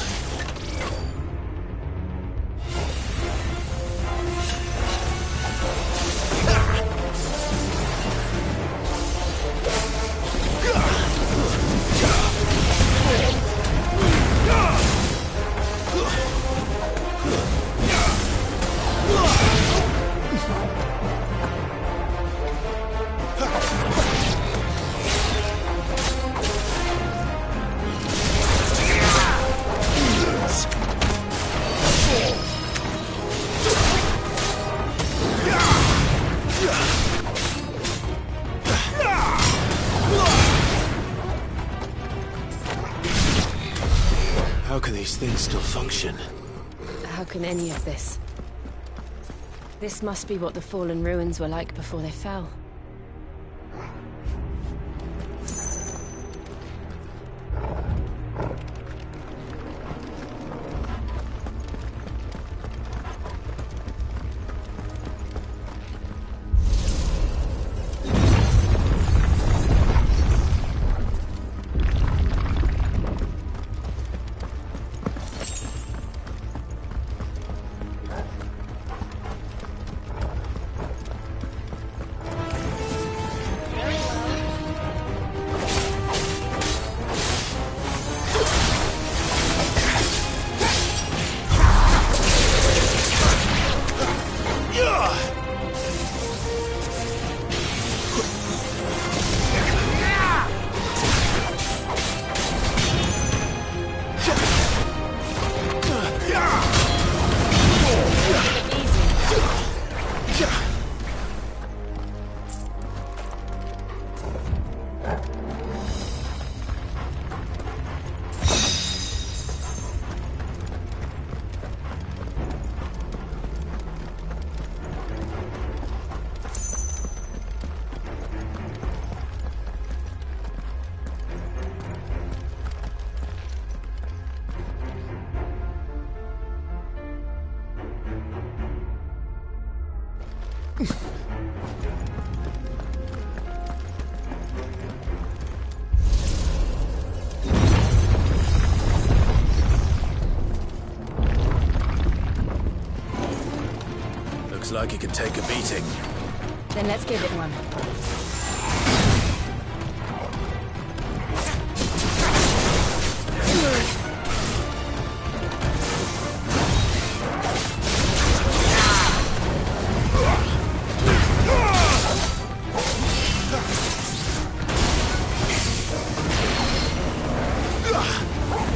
G: How can these things still function?
F: How can any of this? This must be what the fallen ruins were like before they fell.
G: Looks like it could take a beating.
F: Then let's give it one.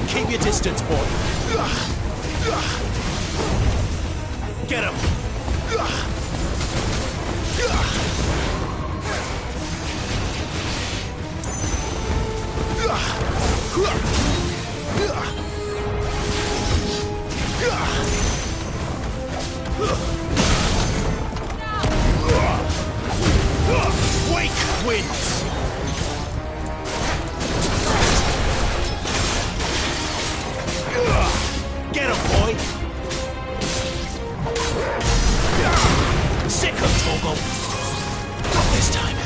G: Keep your distance, boy. Get him! Wake wins! Get him, boy! Sick of Togo! Not this time!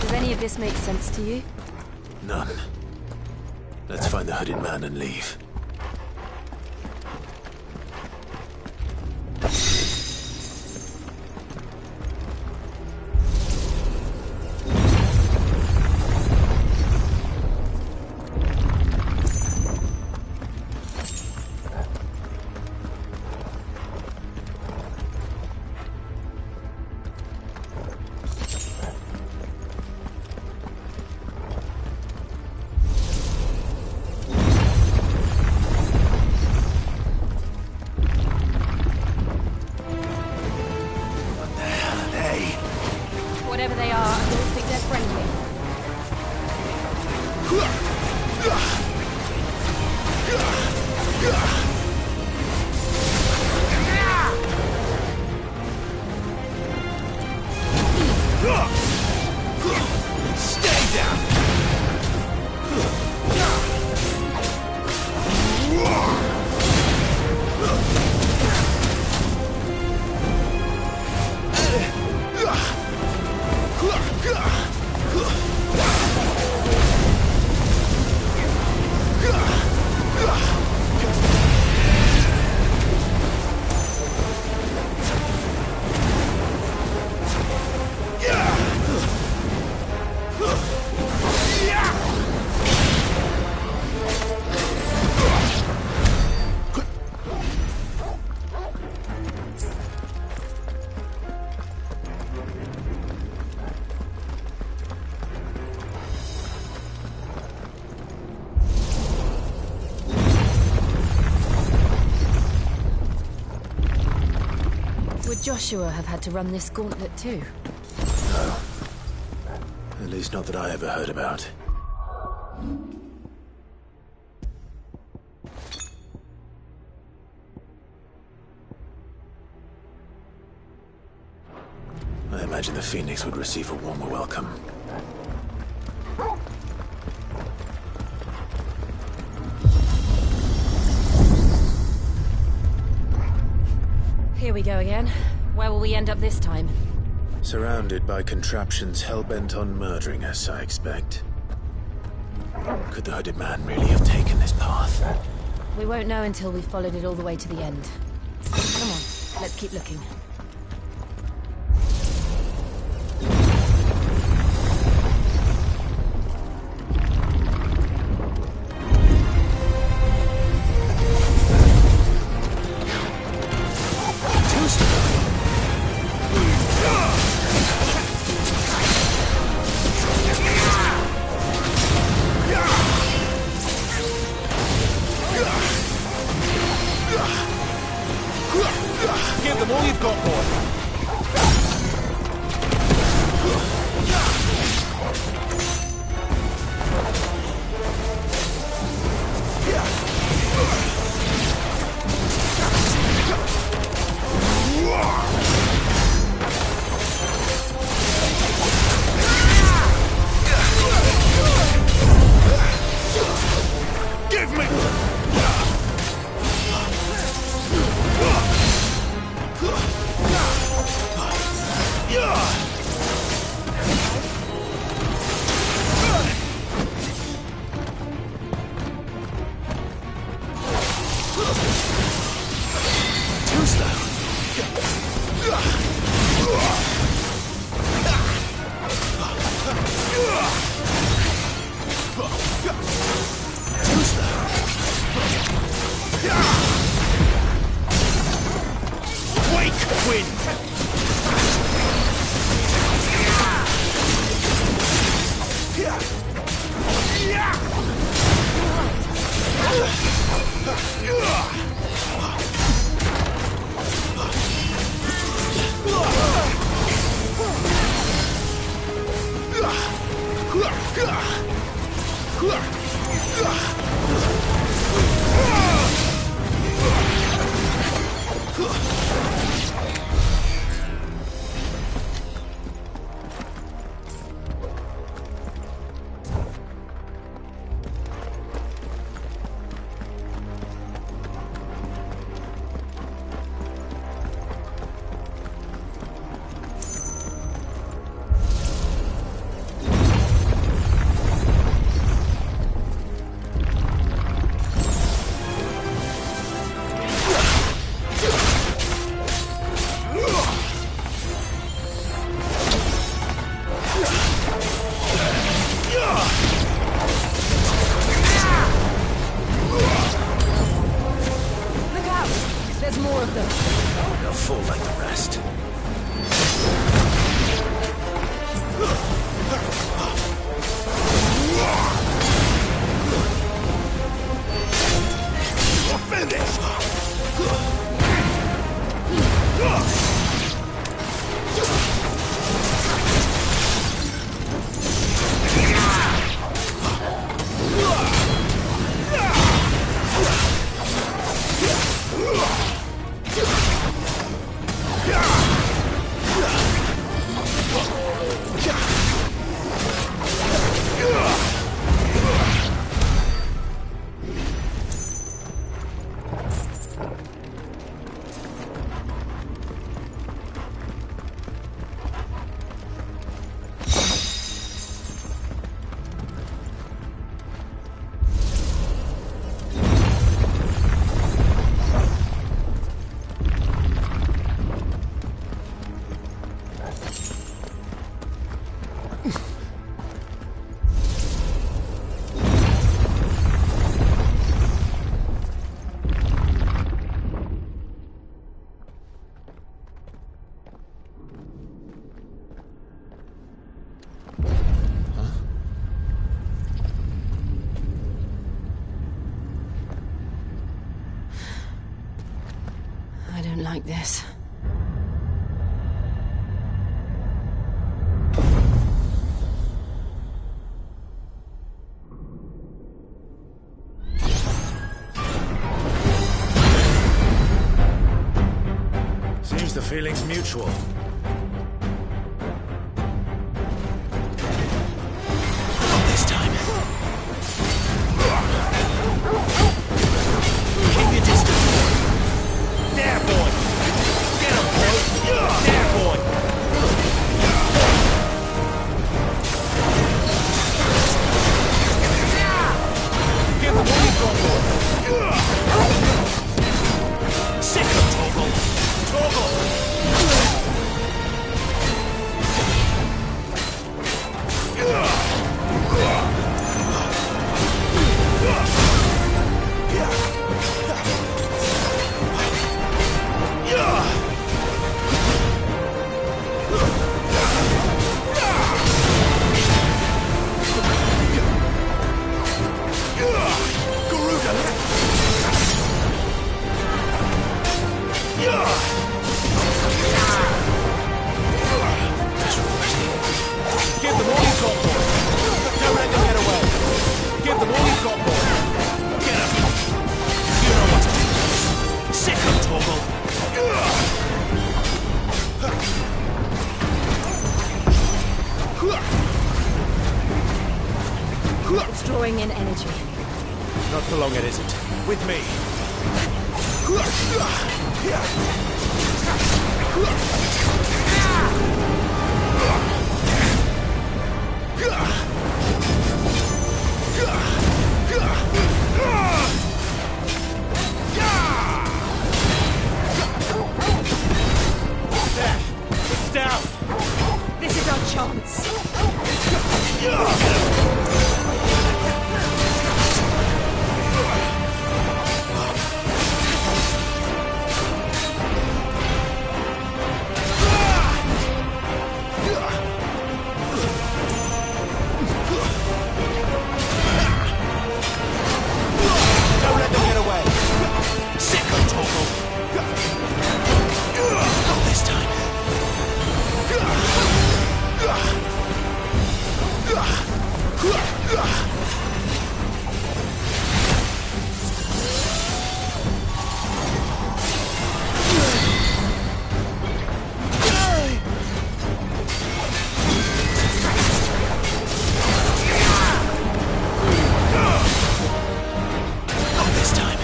F: Does any of this make sense to you?
G: None. Let's find the hooded man and leave.
F: Would Joshua have had to run this gauntlet too?
G: No. At least not that I ever heard about. I imagine the Phoenix would receive a warmer welcome.
F: Here we go again. Where will we end up this time?
G: Surrounded by contraptions hell-bent on murdering us, I expect. Could the hooded man really have taken this path?
F: We won't know until we've followed it all the way to the end. Come on, let's keep looking.
R: Give them all you've got, boy. Give me! Wake wind!
F: There's more of them.
G: They'll fall like the rest.
E: I don't like this.
J: Seems the feeling's mutual.
C: Not this time. Keep your distance, boy. There, boy. Get him, boy. There, boy. Give him what you got, boy. Sick of Toggle. Toggle. Give them all you've got, boy. Don't let them get away. Give them all you've got, boy. Get up. You know what to do. Sick of Toggle.
S: It's drawing in energy.
J: Not for long, it isn't. With me.
C: There. It's down.
S: This is our chance.
C: Don't let them get away. Sick of Toggle. Not this time. Not this time.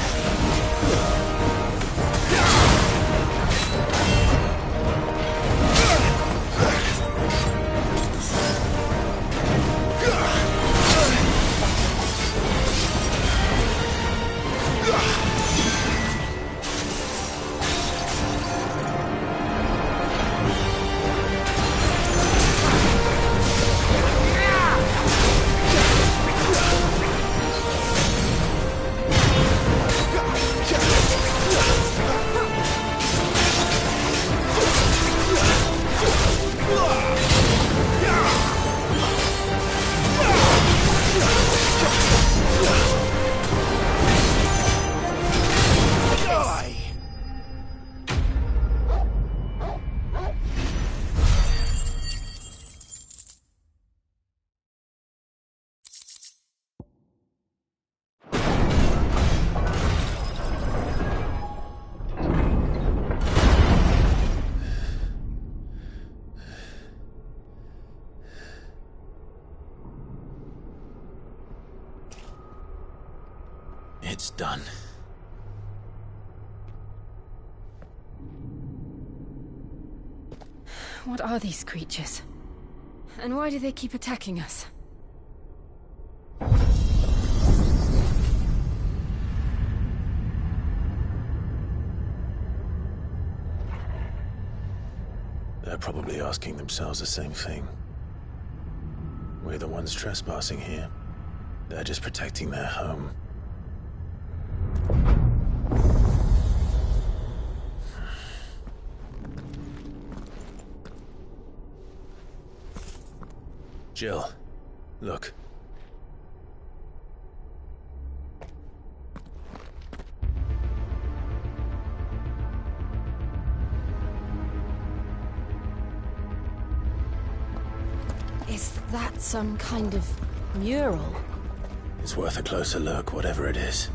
C: It's done.
F: What are these creatures? And why do they keep attacking us?
G: They're probably asking themselves the same thing. We're the ones trespassing here. They're just protecting their home. Jill, look.
F: Is that some kind of mural?
G: It's worth a closer look, whatever it is.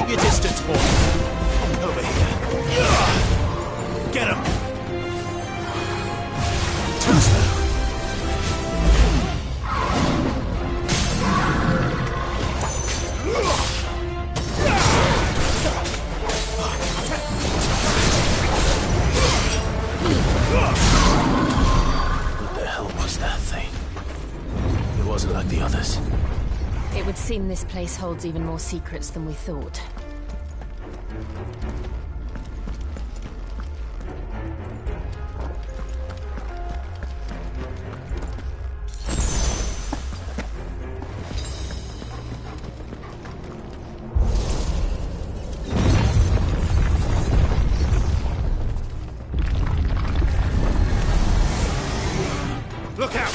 J: Keep your distance, boy. Over here. Get him. Too slow.
G: What the hell was that thing? It wasn't like the others.
F: It would seem this place holds even more secrets than we thought.
J: Look out!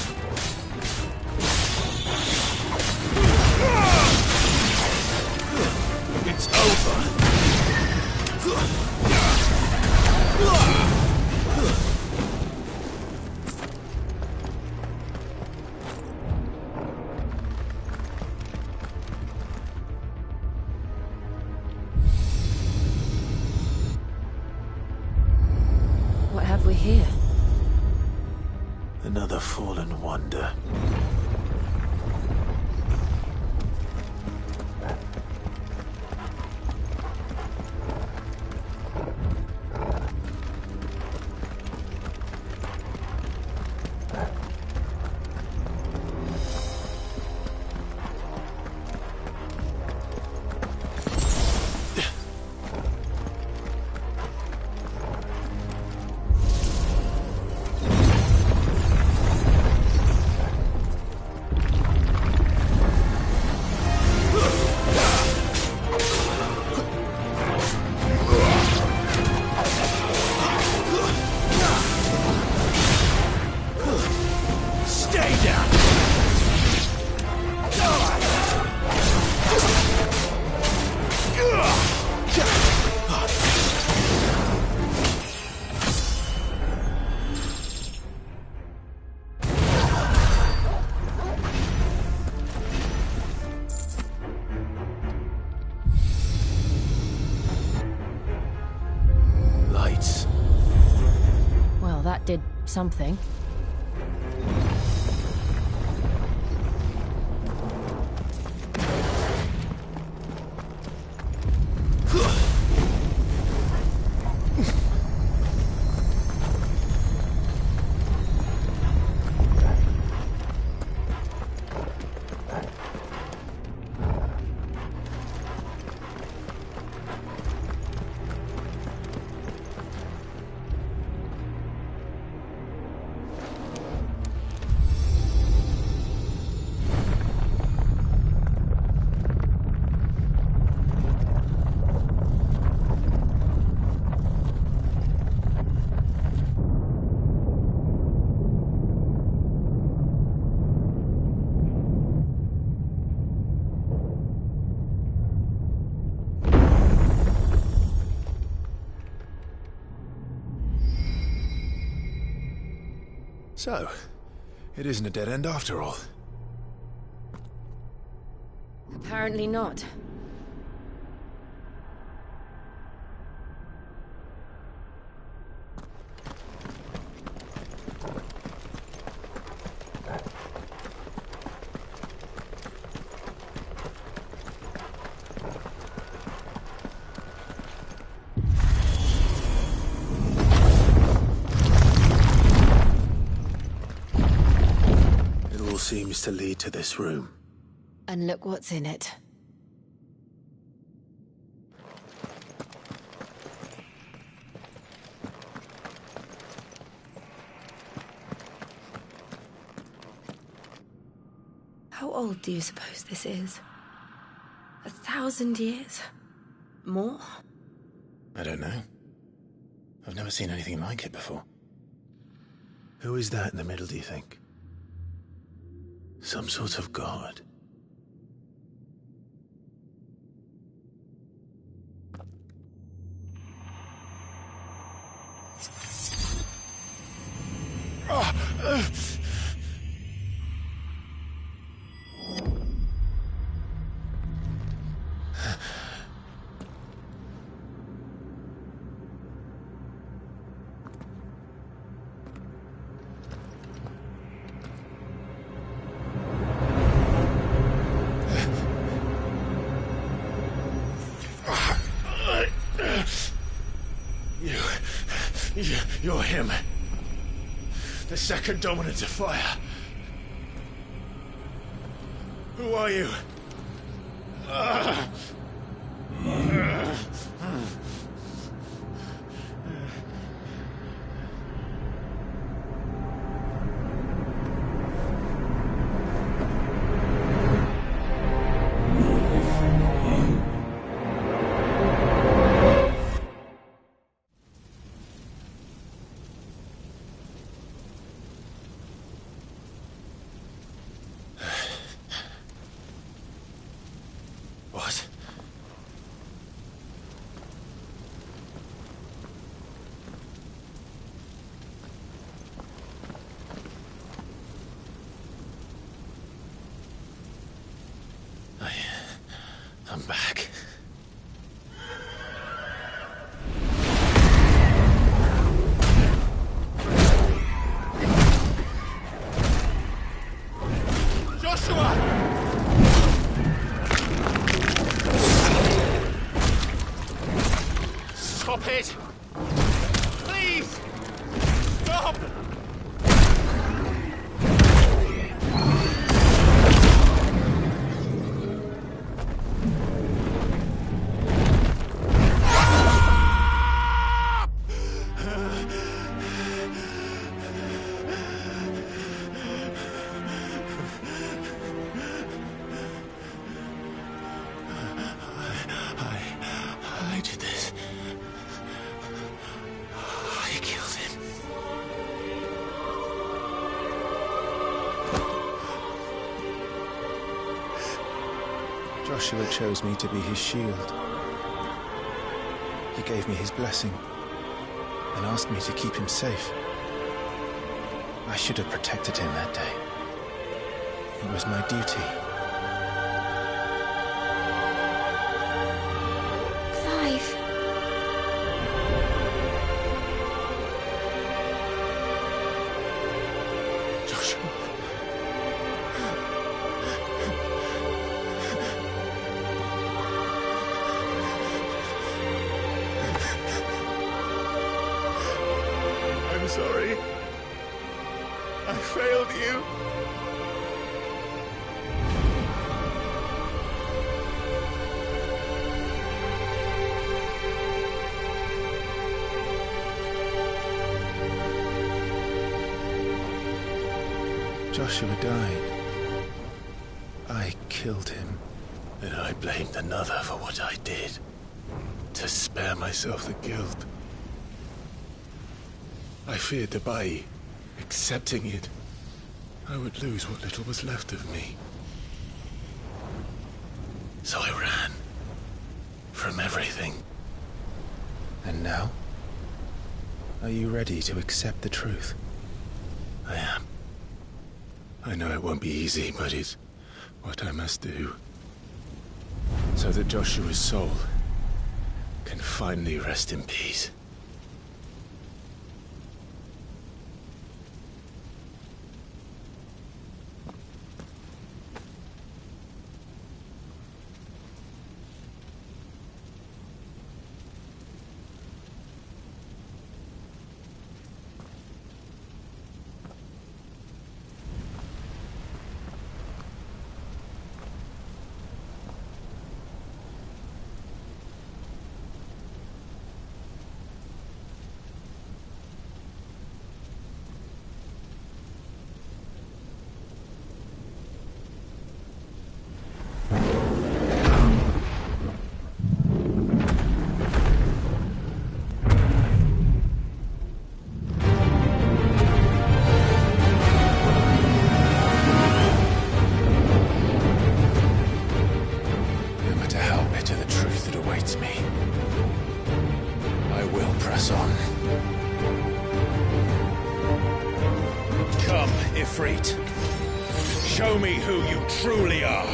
J: It's over.
F: What have we here?
G: Another fallen wonder.
J: Stay down!
G: Lights.
F: Well, that did something.
J: So, it isn't a dead end after all.
F: Apparently not.
G: Seems to lead to this room.
F: And look what's in it.
E: How old do you suppose this is? 1,000 years? More?
U: I don't know. I've never seen anything like it before.
G: Who is that in the middle, do you think? Some sort of god?
J: You're him. The second dominant of fire. Who are you?
G: What? I'm back.
J: Joshua! Stop it! Please! Stop! I did this. I killed him.
U: Joshua chose me to be his shield. He gave me his blessing and asked me to keep him safe. I should have protected him that day. It was my duty.
I: Clive.
J: Joshua. I'm sorry. I failed you.
U: Joshua died. I killed him.
G: And I blamed another for what I did. To spare myself the guilt. I feared that by accepting it, I would lose what little was left of me. So I ran. From everything.
U: And now? Are you ready to accept the truth?
G: I am. I know it won't be easy, but it's what I must do. So that Joshua's soul can finally rest in peace.
J: Ifrit. Show me who you truly are.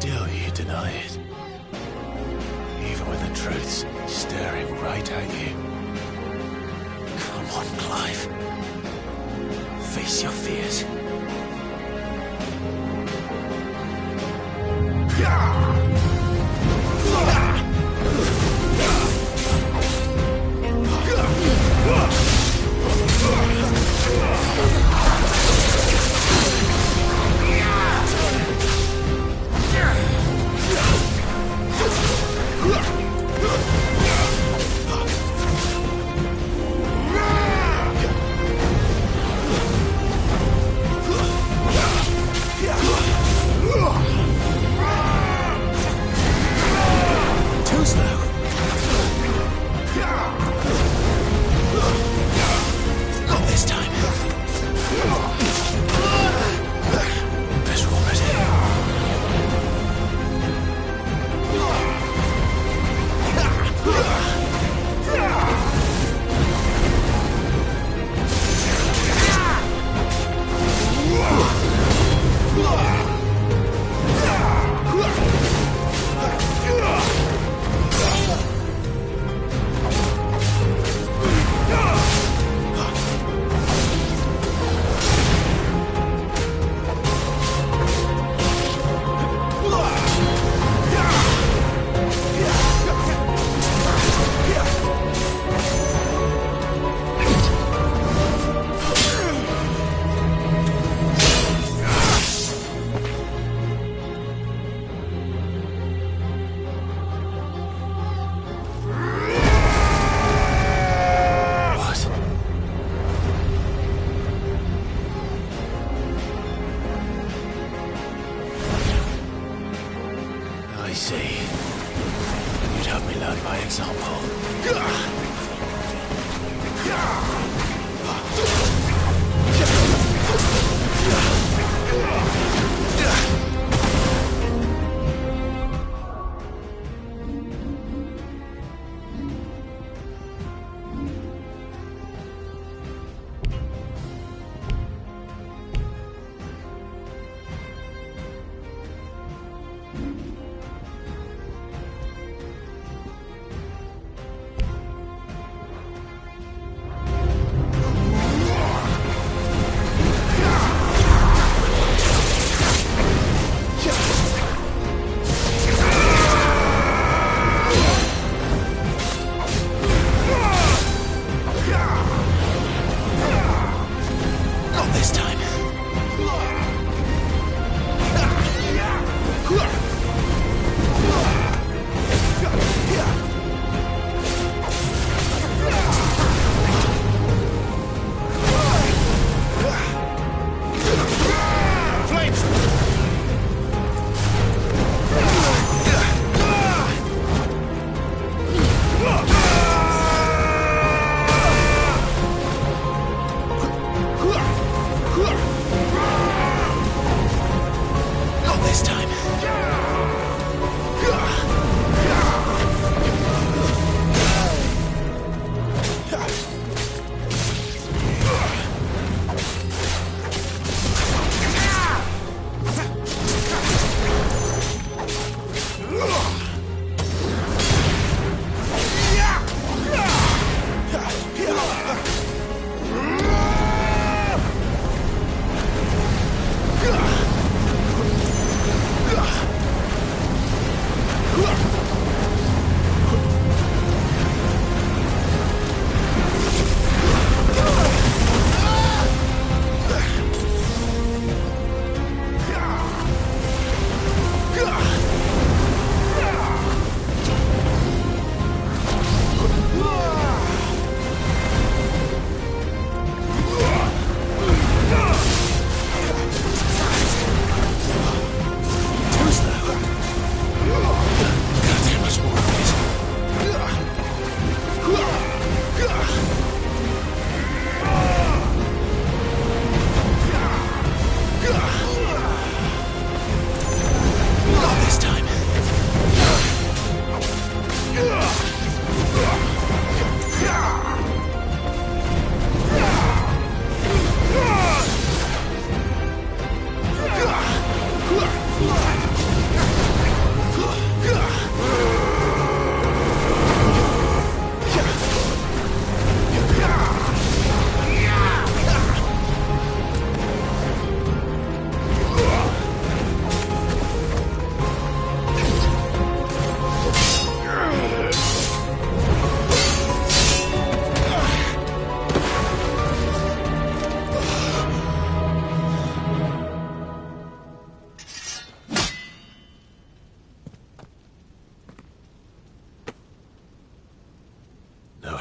G: Still you deny it. Even when the truth's staring right at you. Come on, Clive. Face your fears. see. You'd have me learn by example.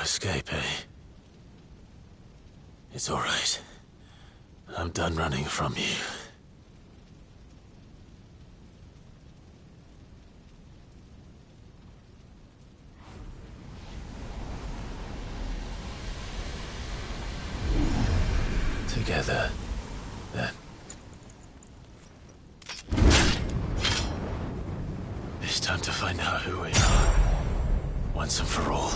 G: Escape, eh? It's all right. I'm done running from you. Together, then. It's time to find out who we are, once and for all.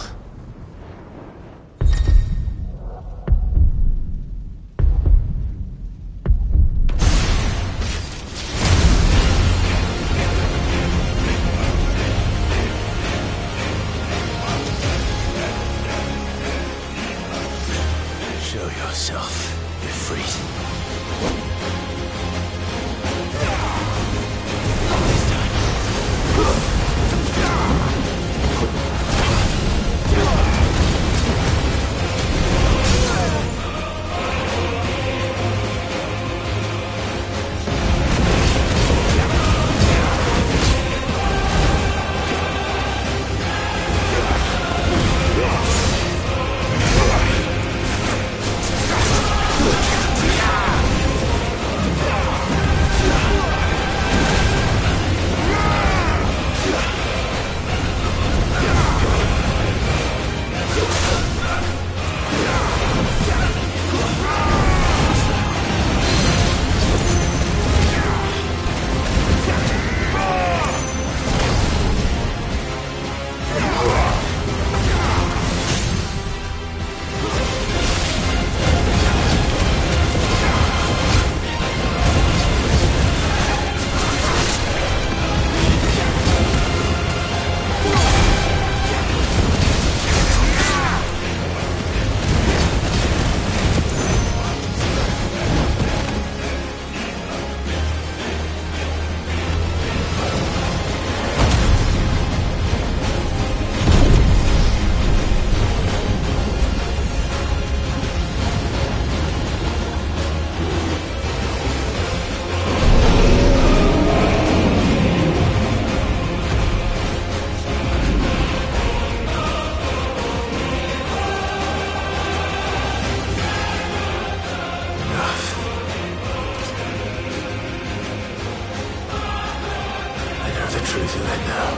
G: truth of it now.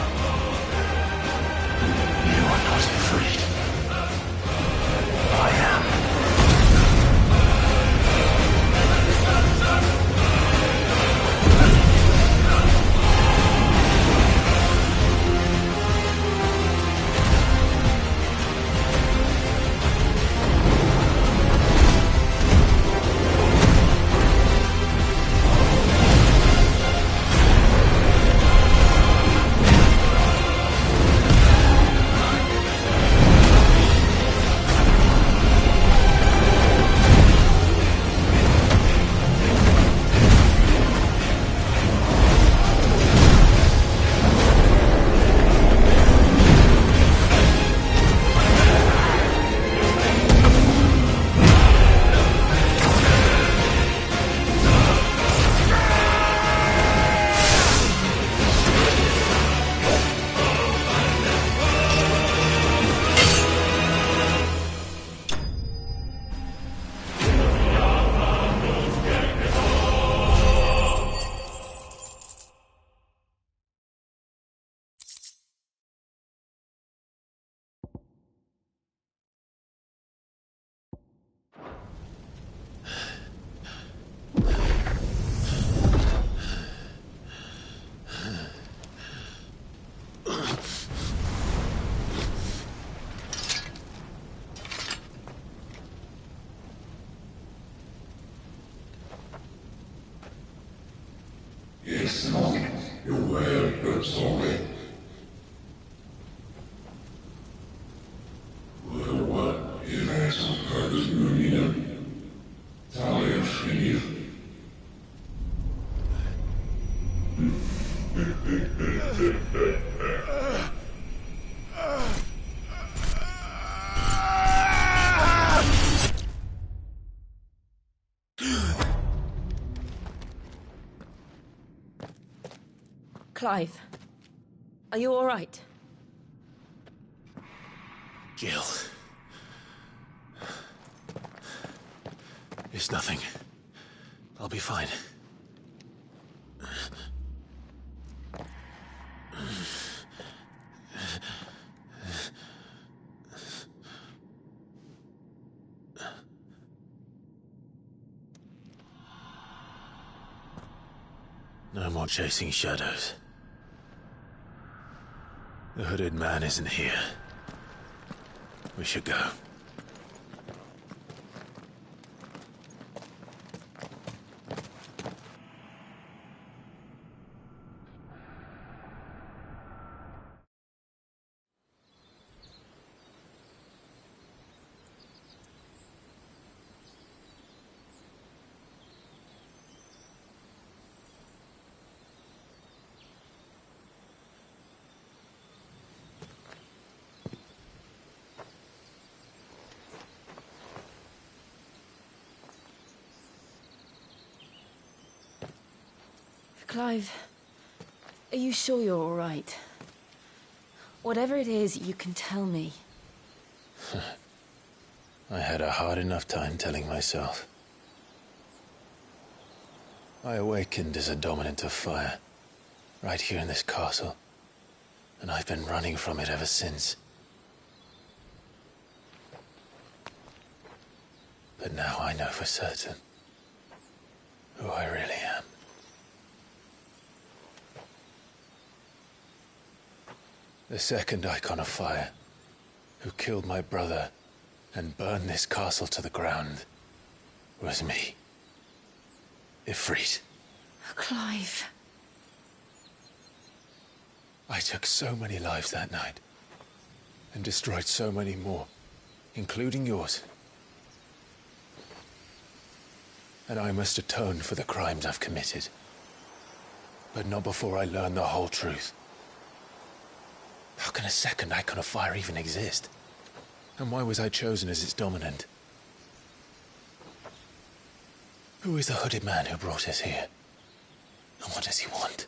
G: You are not afraid. I am.
O: Yes, Monk. You're well, but sorry. Well, what is that some kind of union? Talia Shinny.
E: Clive, are you all right?
G: Jill. It's nothing. I'll be fine. No more chasing shadows. The hooded man isn't here. We should go.
E: Clive, are you sure you're all right? Whatever it is, you can tell me.
G: I had a hard enough time telling myself. I awakened as a dominant of fire, right here in this castle, and I've been running from it ever since. But now I know for certain who I really am. The second icon of fire, who killed my brother and burned this castle to the ground, was me. Ifrit.
E: Clive.
G: I took so many lives that night, and destroyed so many more, including yours. And I must atone for the crimes I've committed. But not before I learn the whole truth. How can a second icon of fire even exist? And why was I chosen as its dominant? Who is the hooded man who brought us here? And what does he want?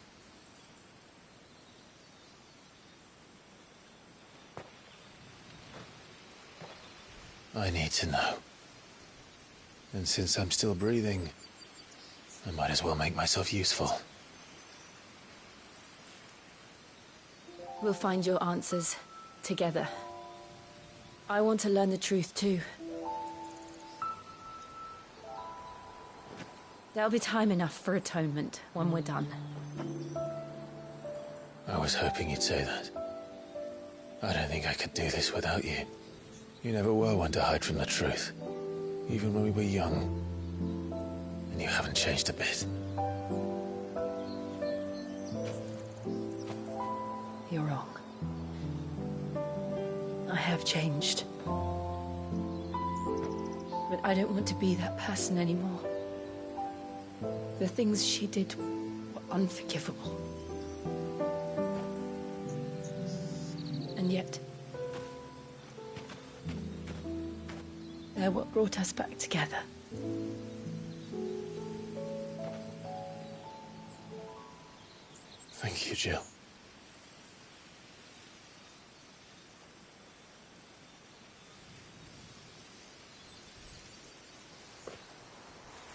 G: I need to know. And since I'm still breathing, I might as well make myself useful.
F: We'll find your answers together. I want to learn the truth too. There'll be time enough for atonement when we're done.
G: I was hoping you'd say that. I don't think I could do this without you. You never were one to hide from the truth, even when we were young. And you haven't changed a bit.
E: You're wrong. I have changed. But I don't want to be that person anymore. The things she did were unforgivable. And yet, they're what brought us back together.
G: Thank you, Jill.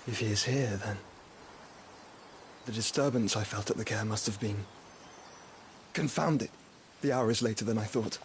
K: If he is here, then the disturbance I felt at the care must have been... confounded. The hour is later than I thought.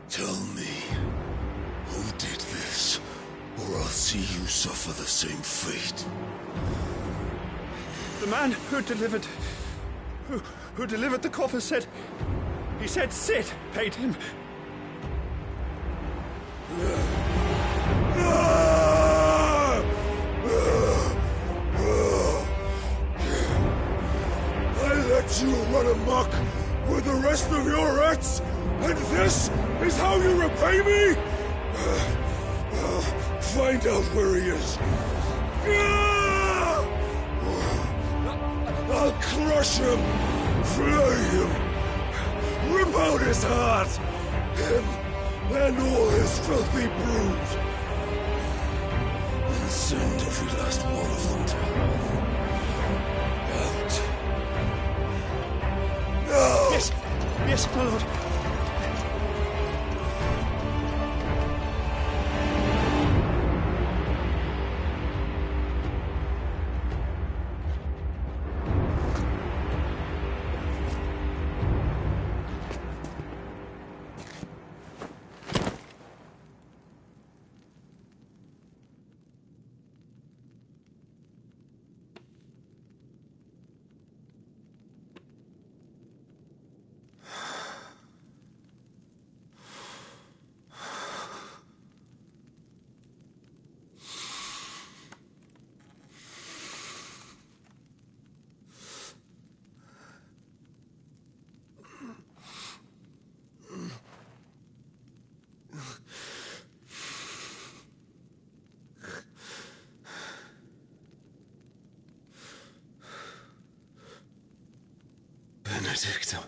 M: Tell me, who did this, or I'll see you suffer the same fate.
K: The man who delivered... who delivered the coffer said... He said Sid paid him.
M: I let you run amok with the rest of your rats, and this is how you repay me? Find out where he is. I'll crush him, flay him, rip out his heart, him and all his filthy brood, and send every last one of them to hell. Out. No!
K: Yes, yes, my lord.
M: Benedicta.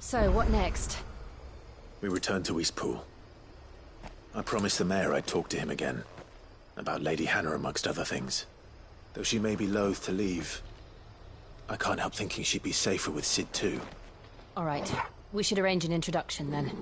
F: So, what next?
G: We return to Eastpool. I promised the mayor I'd talk to him again. About Lady Hannah, amongst other things. Though she may be loath to leave, I can't help thinking she'd be safer with Sid too.
F: All right. We should arrange an introduction then.